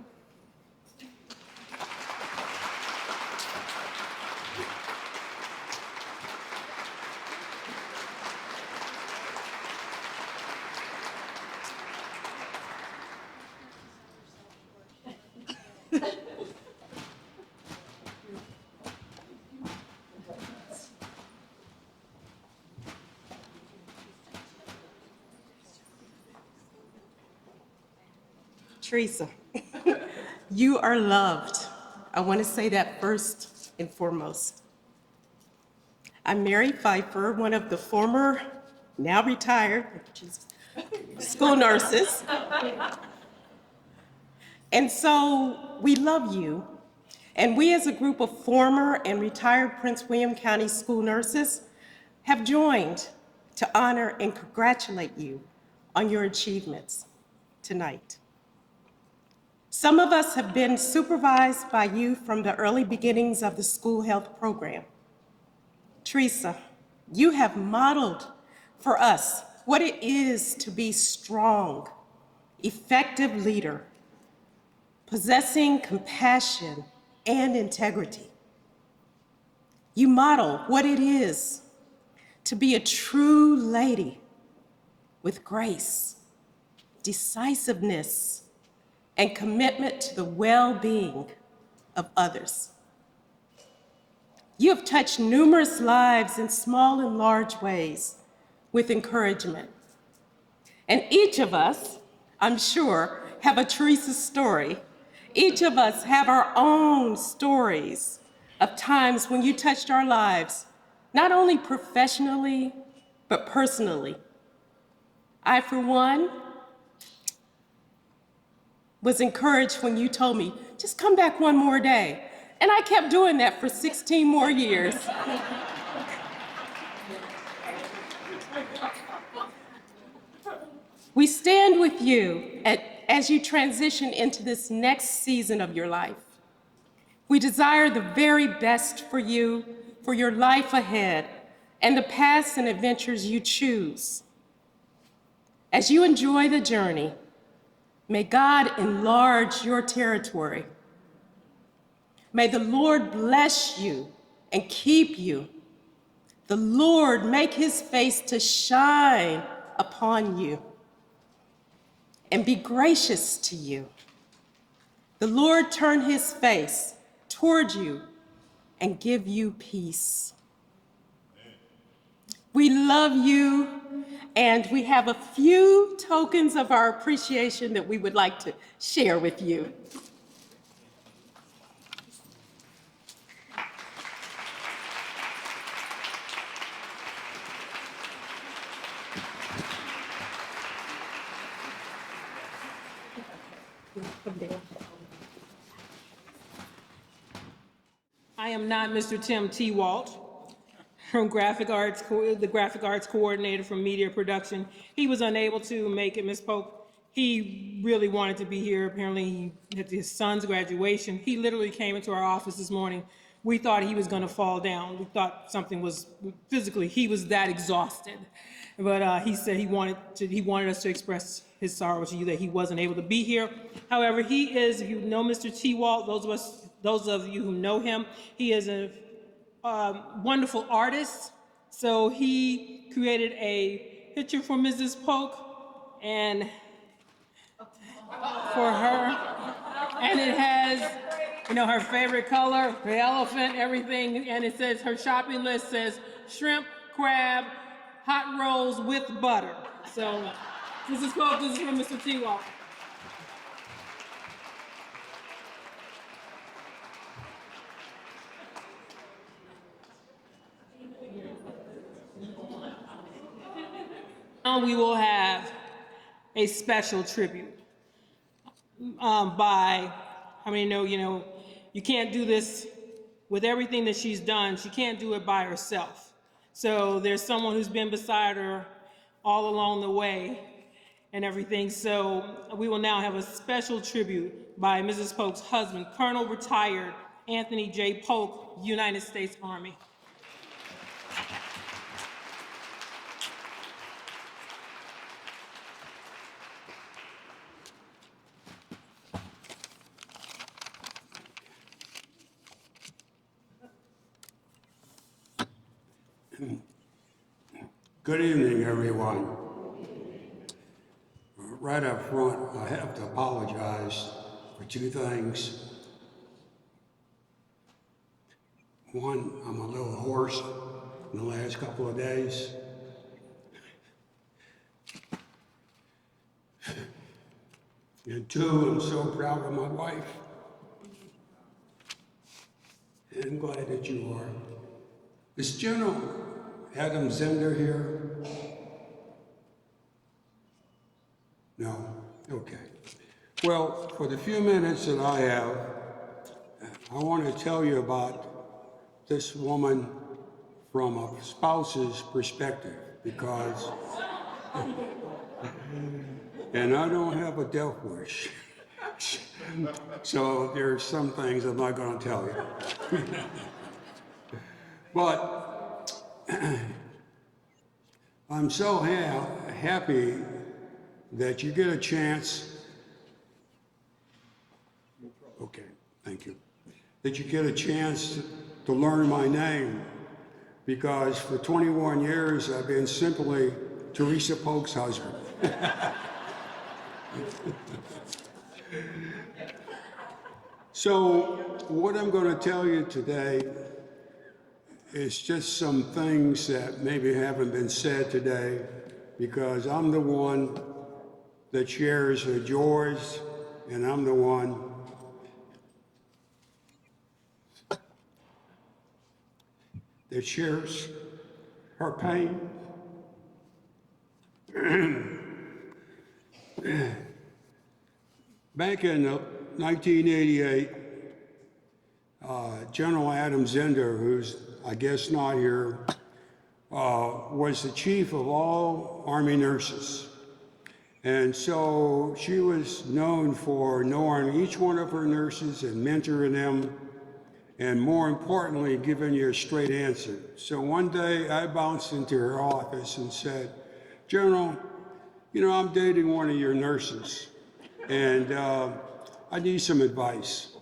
Teresa, you are loved. I want to say that first and foremost. I'm Mary Pfeiffer, one of the former, now retired, school nurses. And so we love you. And we as a group of former and retired Prince William County school nurses have joined to honor and congratulate you on your achievements tonight. Some of us have been supervised by you from the early beginnings of the school health program. Teresa, you have modeled for us what it is to be strong, effective leader, possessing compassion and integrity. You model what it is to be a true lady with grace, decisiveness, and commitment to the well-being of others. You have touched numerous lives in small and large ways with encouragement. And each of us, I'm sure, have a Teresa story. Each of us have our own stories of times when you touched our lives, not only professionally, but personally. I, for one, was encouraged when you told me, just come back one more day. And I kept doing that for 16 more years. We stand with you as you transition into this next season of your life. We desire the very best for you, for your life ahead, and the paths and adventures you choose. As you enjoy the journey, may God enlarge your territory. May the Lord bless you and keep you. The Lord make his face to shine upon you and be gracious to you. The Lord turn his face toward you and give you peace. We love you, and we have a few tokens of our appreciation that we would like to share with you. I am not Mr. Tim T. Walt from the graphic arts coordinator from media production. He was unable to make it, Ms. Polk. He really wanted to be here. Apparently, at his son's graduation, he literally came into our office this morning. We thought he was going to fall down. We thought something was physically, he was that exhausted. But he said he wanted us to express his sorrow to you that he wasn't able to be here. However, he is, if you know Mr. T. Walt, those of you who know him, he is a wonderful artist. So he created a picture for Mrs. Polk and for her, and it has, her favorite color, the elephant, everything, and it says, her shopping list says, shrimp, crab, hot rolls with butter. So, Mrs. Polk, this is from Mr. T. Walker. Now we will have a special tribute by, how many know, you can't do this with everything that she's done. She can't do it by herself. So there's someone who's been beside her all along the way and everything. So we will now have a special tribute by Mrs. Polk's husband, Colonel Retired Anthony J. Polk, United States Army. Good evening, everyone. Right up front, I have to apologize for two things. One, I'm a little hoarse in the last couple of days. And two, I'm so proud of my wife. And I'm glad that you are. Is General Adam Zender here? No? Okay. Well, for the few minutes that I have, I want to tell you about this woman from a spouse's perspective, because, and I don't have a death wish. So there's some things I'm not going to tell you. But I'm so happy that you get a chance, okay, thank you, that you get a chance to learn my name, because for 21 years I've been simply Teresa Polk's husband. So what I'm going to tell you today is just some things that maybe haven't been said today, because I'm the one that shares her joys, and I'm the one that shares her pain. Back in 1988, General Adam Zender, who's I guess not here, was the chief of all Army nurses. And so she was known for knowing each one of her nurses and mentoring them, and more importantly, giving you a straight answer. So one day I bounced into her office and said, General, I'm dating one of your nurses, and I need some advice.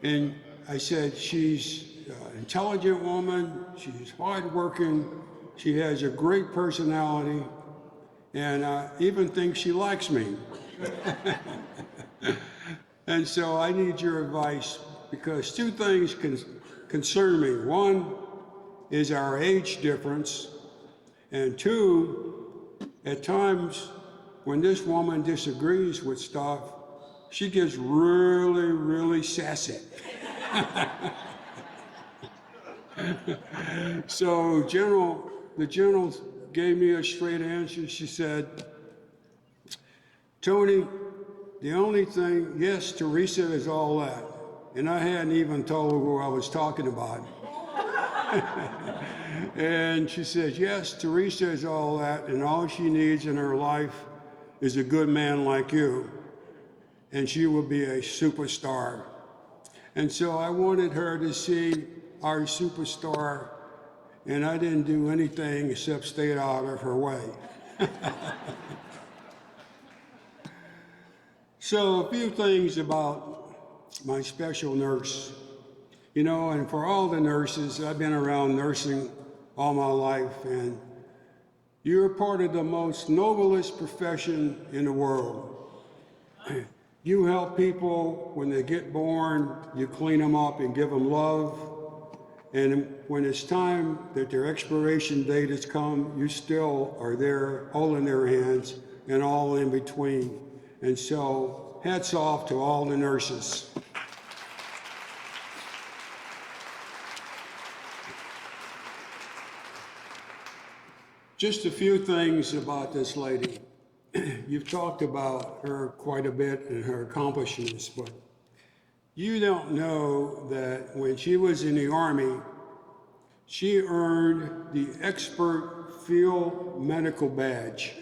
And I said, she's an intelligent woman, she's hardworking, she has a great personality, and I even think she likes me. And so I need your advice, because two things concern me. One is our age difference, and two, at times when this woman disagrees with stuff, she gets really, really sassy. So the general gave me a straight answer. She said, Tony, the only thing, yes, Teresa is all that. And I hadn't even told her who I was talking about. And she says, yes, Teresa is all that, and all she needs in her life is a good man like you, and she will be a superstar. And so I wanted her to see our superstar, and I didn't do anything except stay out of her way. So a few things about my special nurse. And for all the nurses, I've been around nursing all my life, and you're part of the most noblest profession in the world. You help people when they get born, you clean them up and give them love. And when it's time that their expiration date has come, you still are there holding their hands and all in between. And so hats off to all the nurses. Just a few things about this lady. You've talked about her quite a bit and her accomplishments, but you don't know that when she was in the Army, she earned the Expert Field Medical Badge,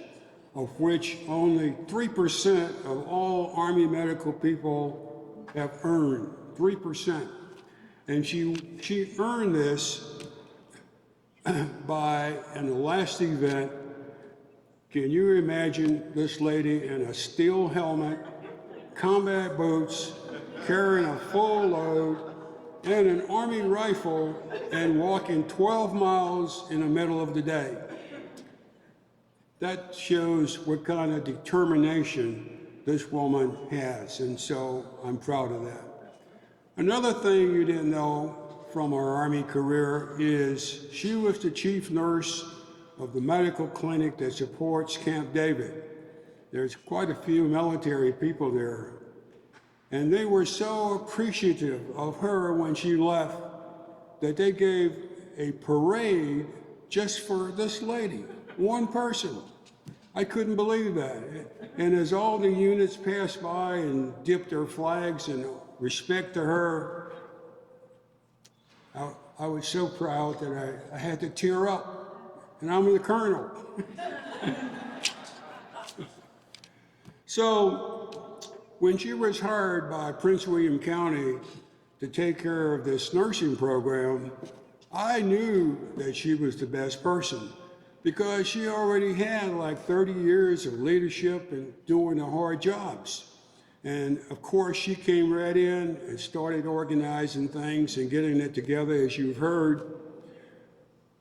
of which only 3% of all Army medical people have earned, 3%. And she earned this by, in the last event, can you imagine this lady in a steel helmet, combat boots, carrying a full load, and an Army rifle, and walking 12 miles in the middle of the day? That shows what kind of determination this woman has, and so I'm proud of that. Another thing you didn't know from her Army career is she was the chief nurse of the medical clinic that supports Camp David. There's quite a few military people there. And they were so appreciative of her when she left that they gave a parade just for this lady, one person. I couldn't believe that. And as all the units passed by and dipped their flags in respect to her, I was so proud that I had to tear up, and I'm the colonel. So when she was hired by Prince William County to take care of this nursing program, I knew that she was the best person because she already had like 30 years of leadership and doing the hard jobs. And of course, she came right in and started organizing things and getting it together, as you've heard.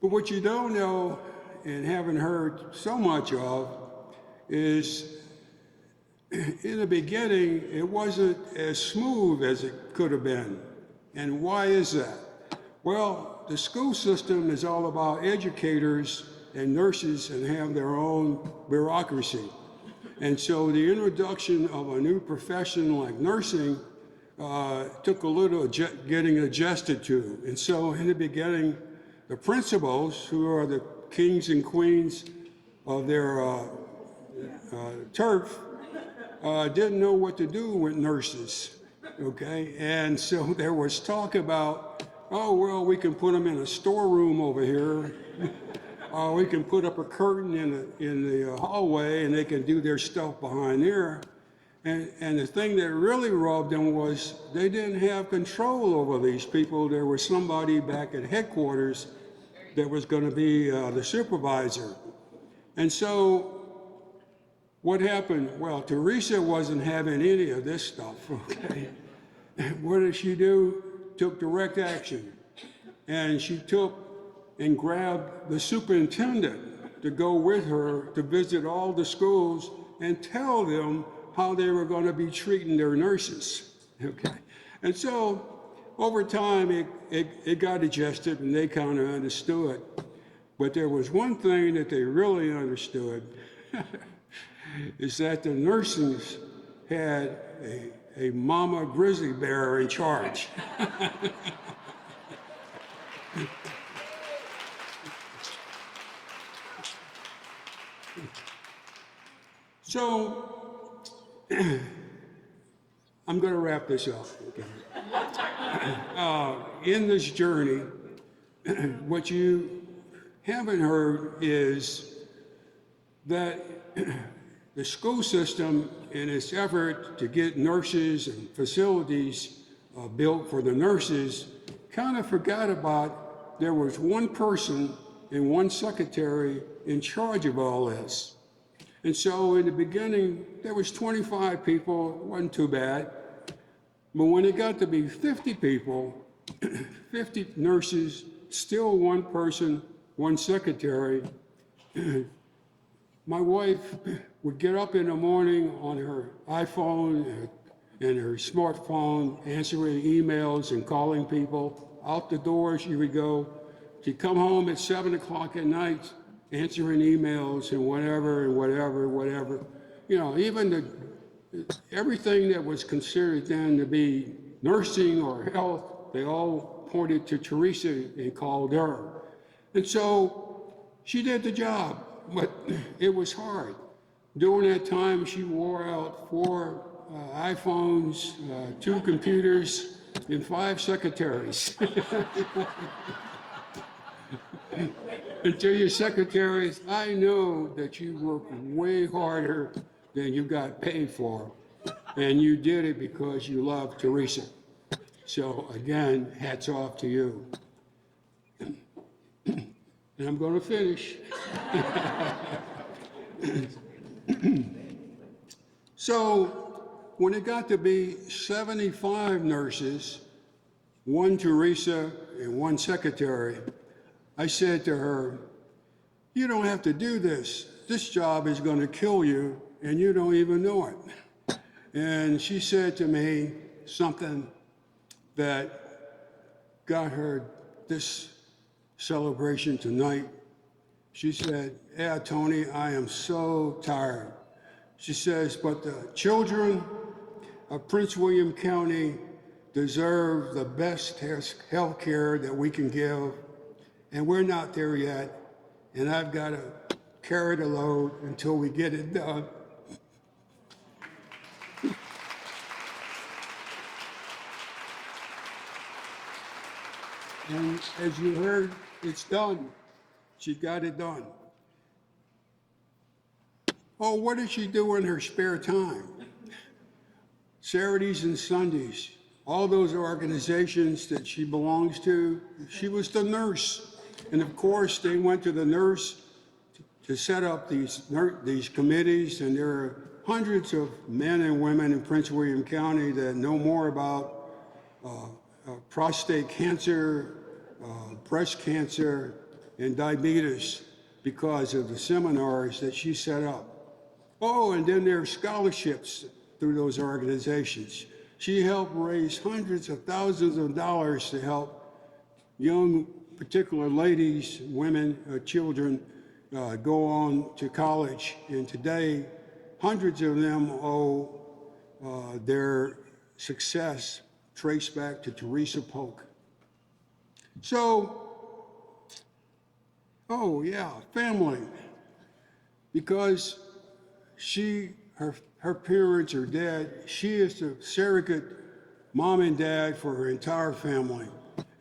But what you don't know and haven't heard so much of is in the beginning, it wasn't as smooth as it could have been. And why is that? Well, the school system is all about educators and nurses and have their own bureaucracy. And so the introduction of a new profession like nursing took a little getting adjusted to. And so in the beginning, the principals, who are the kings and queens of their turf, didn't know what to do with nurses, okay? And so there was talk about, oh, well, we can put them in a storeroom over here. We can put up a curtain in the hallway and they can do their stuff behind there. And the thing that really robbed them was they didn't have control over these people. There was somebody back at headquarters that was going to be the supervisor. And so what happened? Well, Teresa wasn't having any of this stuff, okay? What did she do? Took direct action. And she took and grabbed the superintendent to go with her to visit all the schools and tell them how they were going to be treating their nurses, okay? And so over time, it got adjusted and they kind of understood. But there was one thing that they really understood, is that the nurses had a mama grizzly bear in charge. So, I'm going to wrap this up. Okay? In this journey, what you haven't heard is that the school system, in its effort to get nurses and facilities built for the nurses, kind of forgot about there was one person and one secretary in charge of all this. And so in the beginning, there was 25 people, it wasn't too bad. But when it got to be 50 people, 50 nurses, still one person, one secretary, my wife would get up in the morning on her iPhone and her smartphone, answering emails and calling people out the door she would go. She'd come home at 7 o'clock at night, answering emails and whatever and whatever, whatever. You know, even everything that was considered then to be nursing or health, they all pointed to Teresa and called her. And so she did the job, but it was hard. During that time, she wore out 4 iPhones, 2 computers, and 5 secretaries. And to your secretaries, I know that you work way harder than you got paid for, and you did it because you love Teresa. So again, hats off to you. And I'm going to finish. So when it got to be 75 nurses, 1 Teresa and 1 secretary, I said to her, you don't have to do this. This job is going to kill you, and you don't even know it. And she said to me something that got her this celebration tonight. She said, yeah, Tony, I am so tired. She says, but the children of Prince William County deserve the best health care that we can give, and we're not there yet, and I've got to carry the load until we get it done. And as you heard, it's done. She got it done. Oh, what does she do in her spare time? Saturdays and Sundays, all those organizations that she belongs to, she was the nurse. And of course, they went to the nurse to set up these committees, and there are hundreds of men and women in Prince William County that know more about prostate cancer, breast cancer, and diabetes because of the seminars that she set up. Oh, and then there are scholarships through those organizations. She helped raise hundreds of thousands of dollars to help young, particular ladies, women, children go on to college. And today, hundreds of them owe their success traced back to Teresa Polk. So, oh yeah, family. Because her parents are dead, she is the surrogate mom and dad for her entire family.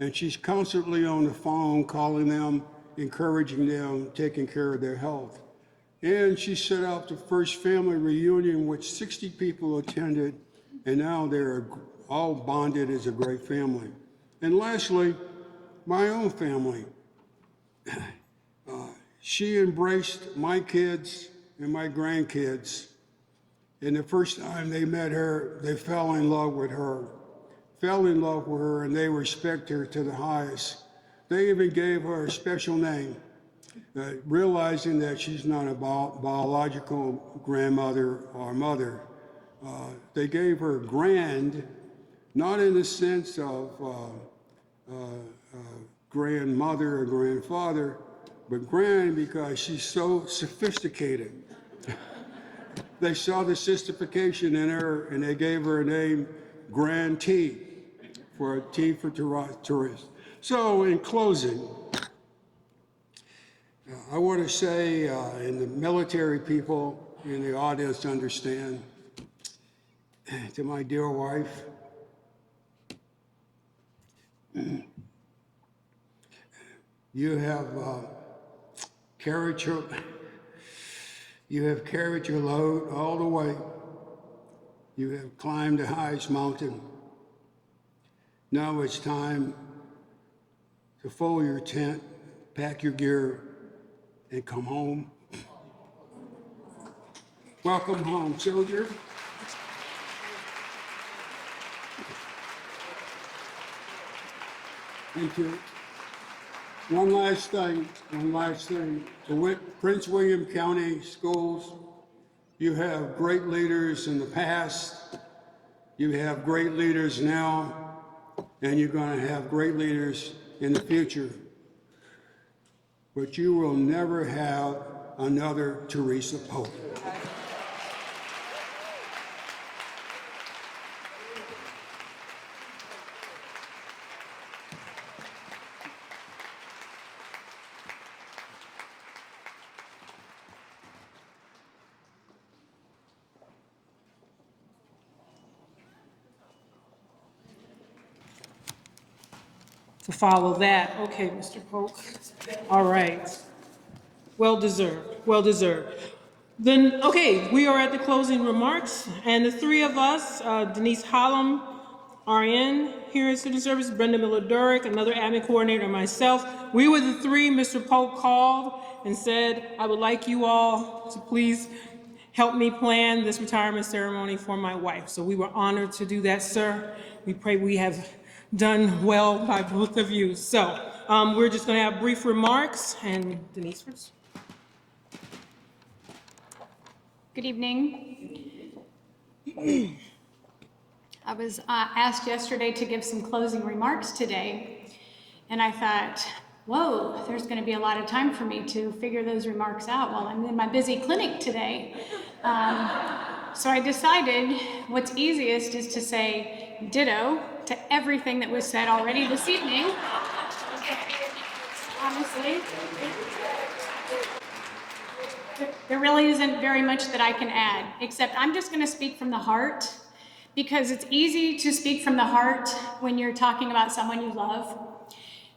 And she's constantly on the phone, calling them, encouraging them, taking care of their health. And she set up the first family reunion, which 60 people attended, and now they're all bonded as a great family. And lastly, my own family. She embraced my kids and my grandkids. And the first time they met her, they fell in love with her, and they respect her to the highest. They even gave her a special name, realizing that she's not a biological grandmother or mother. They gave her grand, not in the sense of grandmother or grandfather, but grand because she's so sophisticated. They saw the sophistication in her, and they gave her a name, Grand T, for T for Teresa. So in closing, I want to say, and the military people in the audience understand, to my dear wife, you have carried your load all the way. You have climbed the highest mountain. Now it's time to fold your tent, pack your gear, and come home. Welcome home, soldier. Thank you. One last thing. To Prince William County Schools, you have great leaders in the past. You have great leaders now. and you're going to have great leaders in the future. But you will never have another Teresa Polk. To follow that. Okay, Mr. Polk. All right. Well deserved, well deserved. Then, okay, we are at the closing remarks, and the three of us, Denise Hollum, RN here at Student Service, Brenda Miller-Durick, another admin coordinator, and myself, we were the three Mr. Polk called and said, I would like you all to please help me plan this retirement ceremony for my wife. So we were honored to do that, sir. We pray we have done well by both of you. So we're just going to have brief remarks, and Denise first. Good evening. I was asked yesterday to give some closing remarks today, and I thought, whoa, there's going to be a lot of time for me to figure those remarks out while I'm in my busy clinic today. So I decided what's easiest is to say ditto to everything that was said already this evening. Honestly, there really isn't very much that I can add, except I'm just going to speak from the heart, because it's easy to speak from the heart when you're talking about someone you love.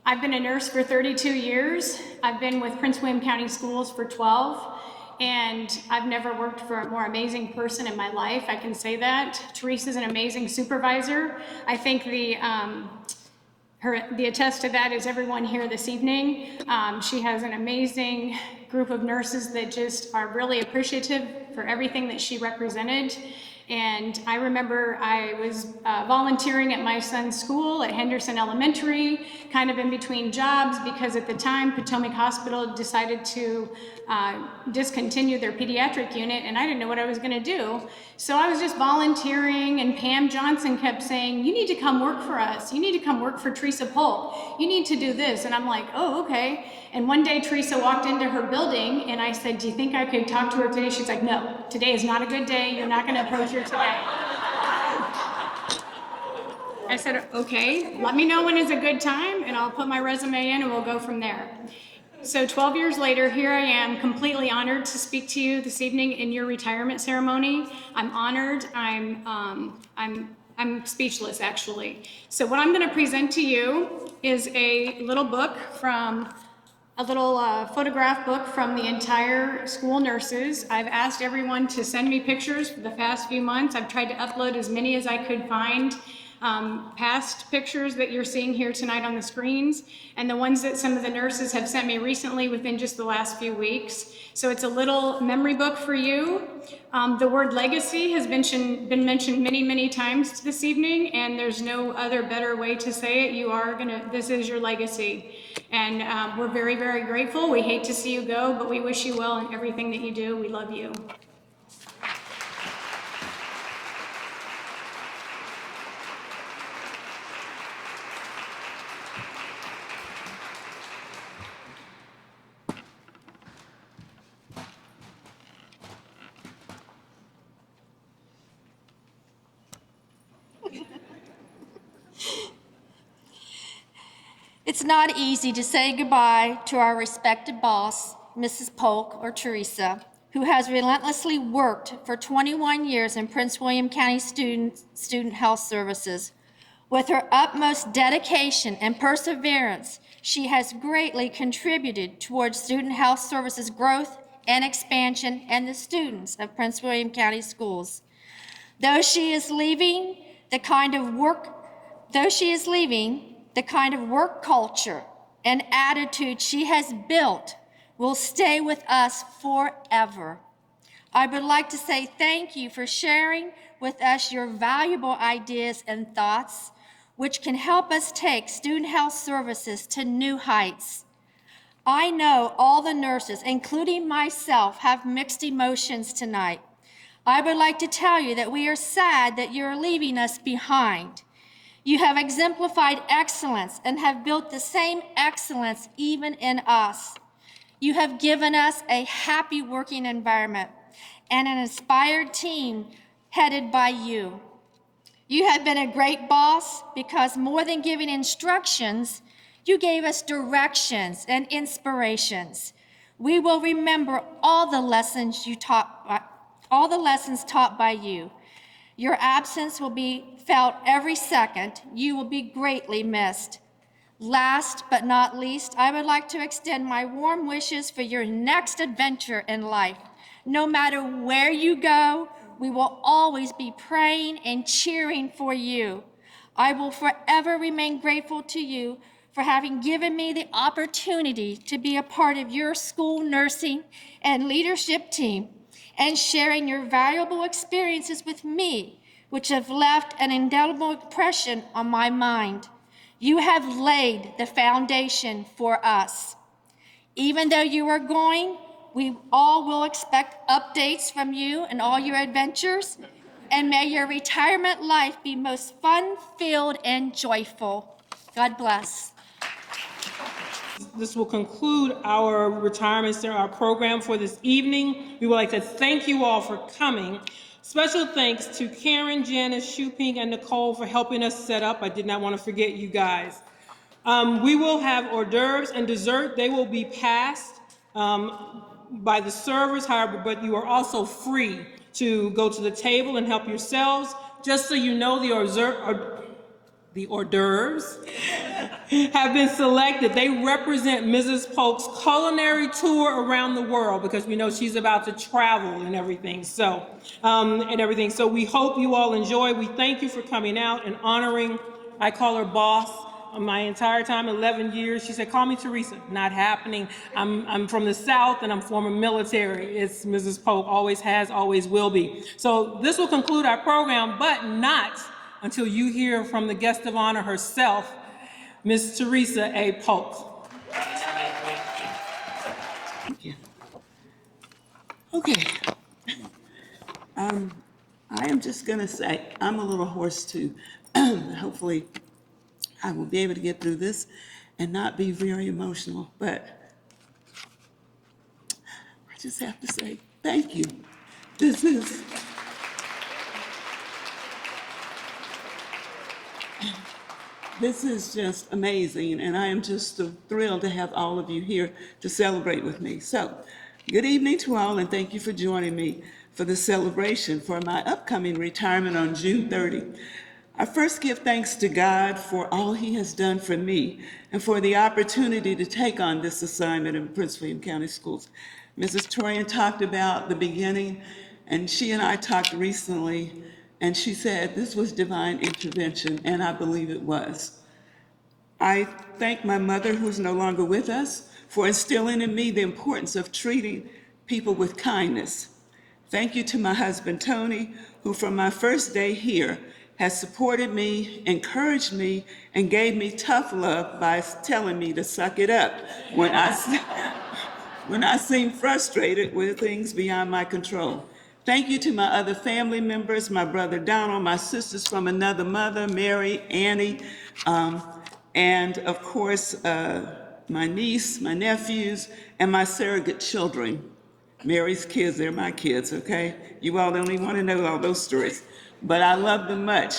I've been a nurse for 32 years. I've been with Prince William County Schools for 12, and I've never worked for a more amazing person in my life. I can say that. Teresa's an amazing supervisor. I think the attest to that is everyone here this evening. She has an amazing group of nurses that just are really appreciative for everything that she represented. And I remember I was volunteering at my son's school at Henderson Elementary, kind of in between jobs, because at the time Potomac Hospital decided to discontinue their pediatric unit, and I didn't know what I was going to do. So I was just volunteering, and Pam Johnson kept saying, you need to come work for us. You need to come work for Teresa Polk. You need to do this. And I'm like, oh, okay. And one day Teresa walked into her building, and I said, do you think I could talk to her today? She's like, no, today is not a good day. You're not going to approach her today. I said, okay, let me know when is a good time, and I'll put my resume in, and we'll go from there. So 12 years later, here I am, completely honored to speak to you this evening in your retirement ceremony. I'm honored. I'm speechless, actually. So what I'm going to present to you is a little book from a little photograph book from the entire school nurses. I've asked everyone to send me pictures for the past few months. I've tried to upload as many as I could find. Past pictures that you're seeing here tonight on the screens, and the ones that some of the nurses have sent me recently within just the last few weeks. So it's a little memory book for you. The word legacy has been mentioned many, many times this evening, and there's no other better way to say it. This is your legacy. And we're very, very grateful. We hate to see you go, but we wish you well in everything that you do. We love you. It's not easy to say goodbye to our respected boss, Mrs. Polk or Teresa, who has relentlessly worked for 21 years in Prince William County Student Health Services. With her utmost dedication and perseverance, she has greatly contributed towards Student Health Services growth and expansion and the students of Prince William County Schools. Though she is leaving, the kind of work culture and attitude she has built will stay with us forever. I would like to say thank you for sharing with us your valuable ideas and thoughts, which can help us take student health services to new heights. I know all the nurses, including myself, have mixed emotions tonight. I would like to tell you that we are sad that you're leaving us behind. You have exemplified excellence and have built the same excellence even in us. You have given us a happy working environment and an inspired team headed by you. You have been a great boss because more than giving instructions, you gave us directions and inspirations. We will remember all the lessons taught by you. Your absence will be felt every second. You will be greatly missed. Last but not least, I would like to extend my warm wishes for your next adventure in life. No matter where you go, we will always be praying and cheering for you. I will forever remain grateful to you for having given me the opportunity to be a part of your school nursing and leadership team and sharing your valuable experiences with me, which have left an indelible impression on my mind. You have laid the foundation for us. Even though you are going, we all will expect updates from you and all your adventures, and may your retirement life be most fun-filled and joyful. God bless. This will conclude our retirement our program for this evening. We would like to thank you all for coming. Special thanks to Karen, Janice, Shuping, and Nicole for helping us set up. I did not want to forget you guys. We will have hors d'oeuvres and dessert. They will be passed by the servers, however, but you are also free to go to the table and help yourselves. Just so you know, the hors d'oeuvres have been selected. They represent Mrs. Polk's culinary tour around the world because we know she's about to travel and everything. So, So we hope you all enjoy. We thank you for coming out and honoring, I call her boss, my entire time, 11 years. She said, call me Teresa. Not happening. I'm from the South and I'm former military. It's Mrs. Polk, always has, always will be. So this will conclude our program, but not until you hear from the guest of honor herself, Miss Teresa A. Polk. Thank you. Okay. I am just going to say, I'm a little hoarse too. Hopefully I will be able to get through this and not be very emotional, but I just have to say thank you. This is just amazing, and I am just so thrilled to have all of you here to celebrate with me. So, good evening to all, and thank you for joining me for the celebration for my upcoming retirement on June 30. I first give thanks to God for all He has done for me and for the opportunity to take on this assignment in Prince William County Schools. Mrs. Torian talked about the beginning, and she and I talked recently, and she said this was divine intervention, and I believe it was. I thank my mother, who's no longer with us, for instilling in me the importance of treating people with kindness. Thank you to my husband, Tony, who from my first day here has supported me, encouraged me, and gave me tough love by telling me to suck it up when I seem frustrated with things beyond my control. Thank you to my other family members, my brother Donald, my sisters from another mother, Mary, Annie, and of course, my niece, my nephews, and my surrogate children. Mary's kids, they're my kids, okay? You all don't even want to know all those stories, but I love them much.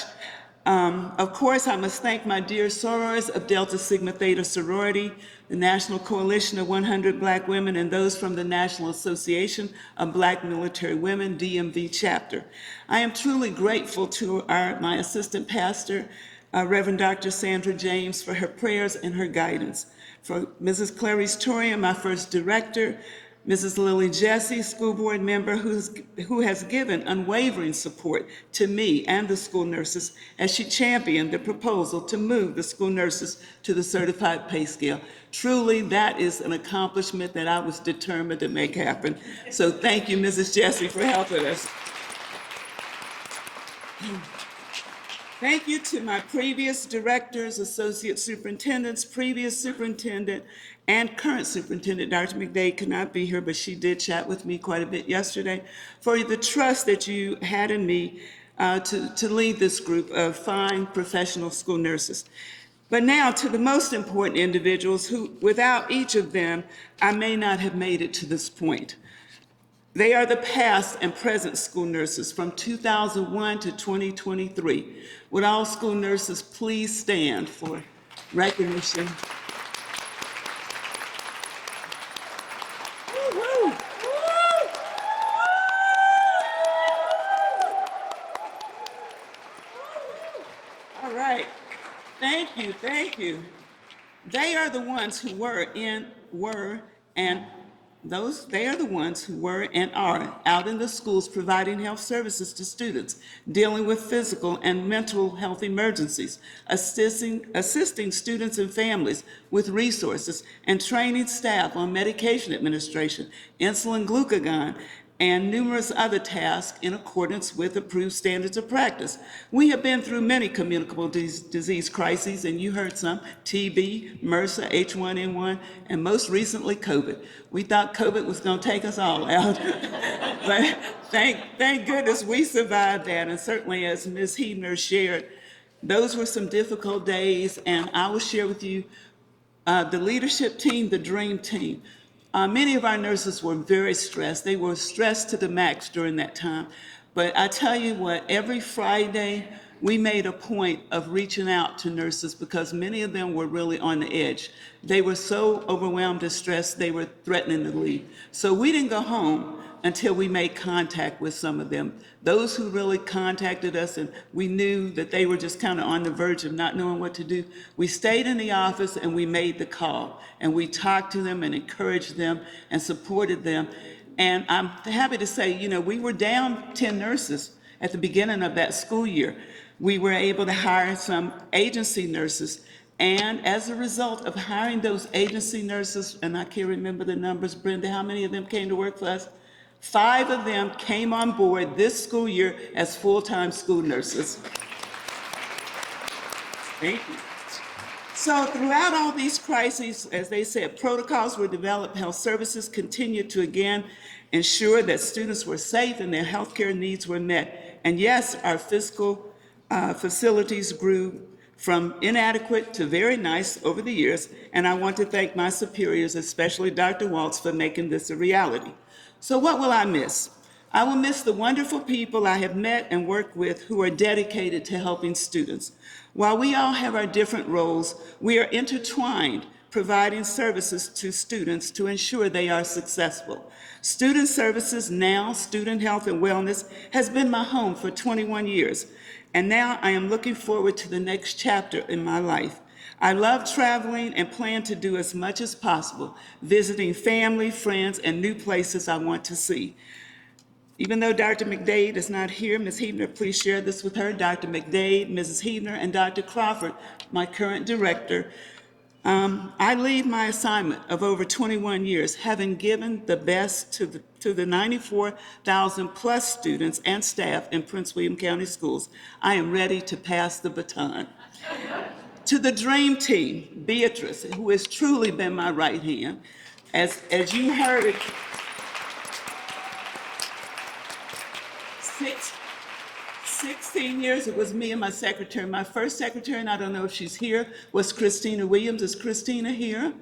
Of course, I must thank my dear sorors of Delta Sigma Theta sorority, the National Coalition of 100 Black Women, and those from the National Association of Black Military Women, DMV chapter. I am truly grateful to my assistant pastor, Reverend Dr. Sandra James, for her prayers and her guidance. For Mrs. Clarice Torian, my first director, Mrs. Lily Jesse, school board member who has given unwavering support to me and the school nurses as she championed the proposal to move the school nurses to the certified pay scale. Truly, that is an accomplishment that I was determined to make happen. So thank you, Mrs. Jesse, for helping us. Thank you to my previous directors, associate superintendents, previous superintendent, and current superintendent. Dr. McDade could not be here, but she did chat with me quite a bit yesterday, for the trust that you had in me to lead this group of fine professional school nurses. But now to the most important individuals who, without each of them, I may not have made it to this point. They are the past and present school nurses from 2001 to 2023. Would all school nurses please stand for recognition? All right. Thank you, thank you. They are the ones who they are the ones who were and are out in the schools providing health services to students, dealing with physical and mental health emergencies, assisting students and families with resources, and training staff on medication administration, insulin glucagon, and numerous other tasks in accordance with approved standards of practice. We have been through many communicable disease crises, and you heard some: TB, MRSA, H1N1, and most recently COVID. We thought COVID was going to take us all out, but thank goodness we survived that, and certainly as Ms. Hebner shared, those were some difficult days, and I will share with you the leadership team, the dream team. Many of our nurses were very stressed. They were stressed to the max during that time. But I tell you what, every Friday, we made a point of reaching out to nurses because many of them were really on the edge. They were so overwhelmed and stressed, they were threatening to leave. So we didn't go home until we made contact with some of them. Those who really contacted us and we knew that they were just kind of on the verge of not knowing what to do, we stayed in the office and we made the call. And we talked to them and encouraged them and supported them. And I'm happy to say, you know, we were down 10 nurses at the beginning of that school year. We were able to hire some agency nurses. And as a result of hiring those agency nurses, and I can't remember the numbers, Brenda, how many of them came to work for us? 5 of them came on board this school year as full-time school nurses. Thank you. So throughout all these crises, as they said, protocols were developed, health services continued to again ensure that students were safe and their healthcare needs were met. And yes, our physical facilities grew from inadequate to very nice over the years, and I want to thank my superiors, especially Dr. Waltz, for making this a reality. So what will I miss? I will miss the wonderful people I have met and worked with who are dedicated to helping students. While we all have our different roles, we are intertwined, providing services to students to ensure they are successful. Student Services, now Student Health and Wellness, has been my home for 21 years, and now I am looking forward to the next chapter in my life. I love traveling and plan to do as much as possible, visiting family, friends, and new places I want to see. Even though Dr. McDade is not here, Ms. Hebner, please share this with her. Dr. McDade, Mrs. Hebner, and Dr. Crawford, my current director. I leave my assignment of over 21 years, having given the best to the 94,000 plus students and staff in Prince William County Schools. I am ready to pass the baton. To the dream team, Beatrice, who has truly been my right hand. As you heard, 16 years, it was me and my secretary. My first secretary, and I don't know if she's here, was Christina Williams. Is Christina here?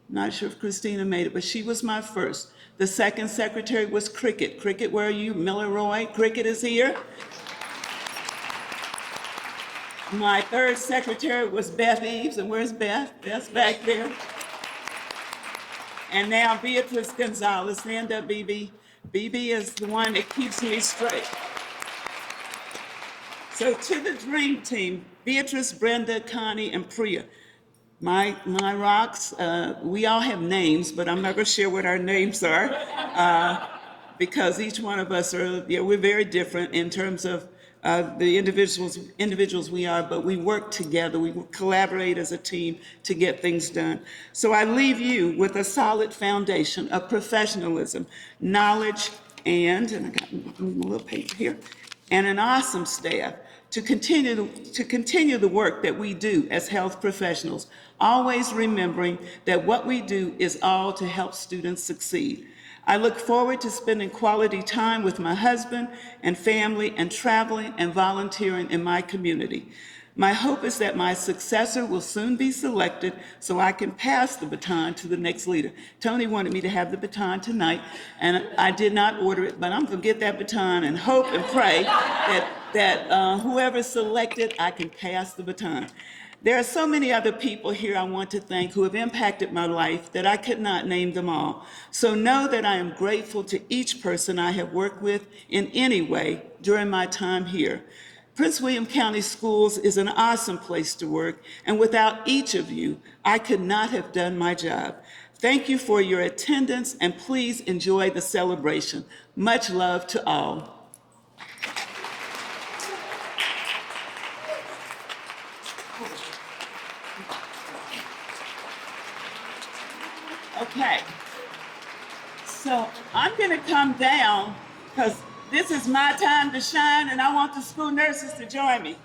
Not sure if Christina made it, but she was my first. The second secretary was Cricket. Cricket, where are you? Miller Roy, Cricket is here. My third secretary was Beth Eves, and where's Beth? Beth's back there. And now Beatrice Gonzalez. Stand up, BB. BB is the one that keeps me straight. So to the dream team, Beatrice, Brenda, Connie, and Priya. My rocks, we all have names, but I'm not going to share what our names are because each one of us we're very different in terms of the individuals we are, but we work together, we collaborate as a team to get things done. So I leave you with a solid foundation of professionalism, knowledge, and I got a little paper here, and an awesome staff to continue the work that we do as health professionals, always remembering that what we do is all to help students succeed. I look forward to spending quality time with my husband and family and traveling and volunteering in my community. My hope is that my successor will soon be selected so I can pass the baton to the next leader. Tony wanted me to have the baton tonight, and I did not order it, but I'm going to get that baton and hope and pray that whoever's selected, I can pass the baton. There are so many other people here I want to thank who have impacted my life that I could not name them all. So know that I am grateful to each person I have worked with in any way during my time here. Prince William County Schools is an awesome place to work, and without each of you, I could not have done my job. Thank you for your attendance, and please enjoy the celebration. Much love to all. Okay, so I'm going to come down because this is my time to shine, and I want the school nurses to join me.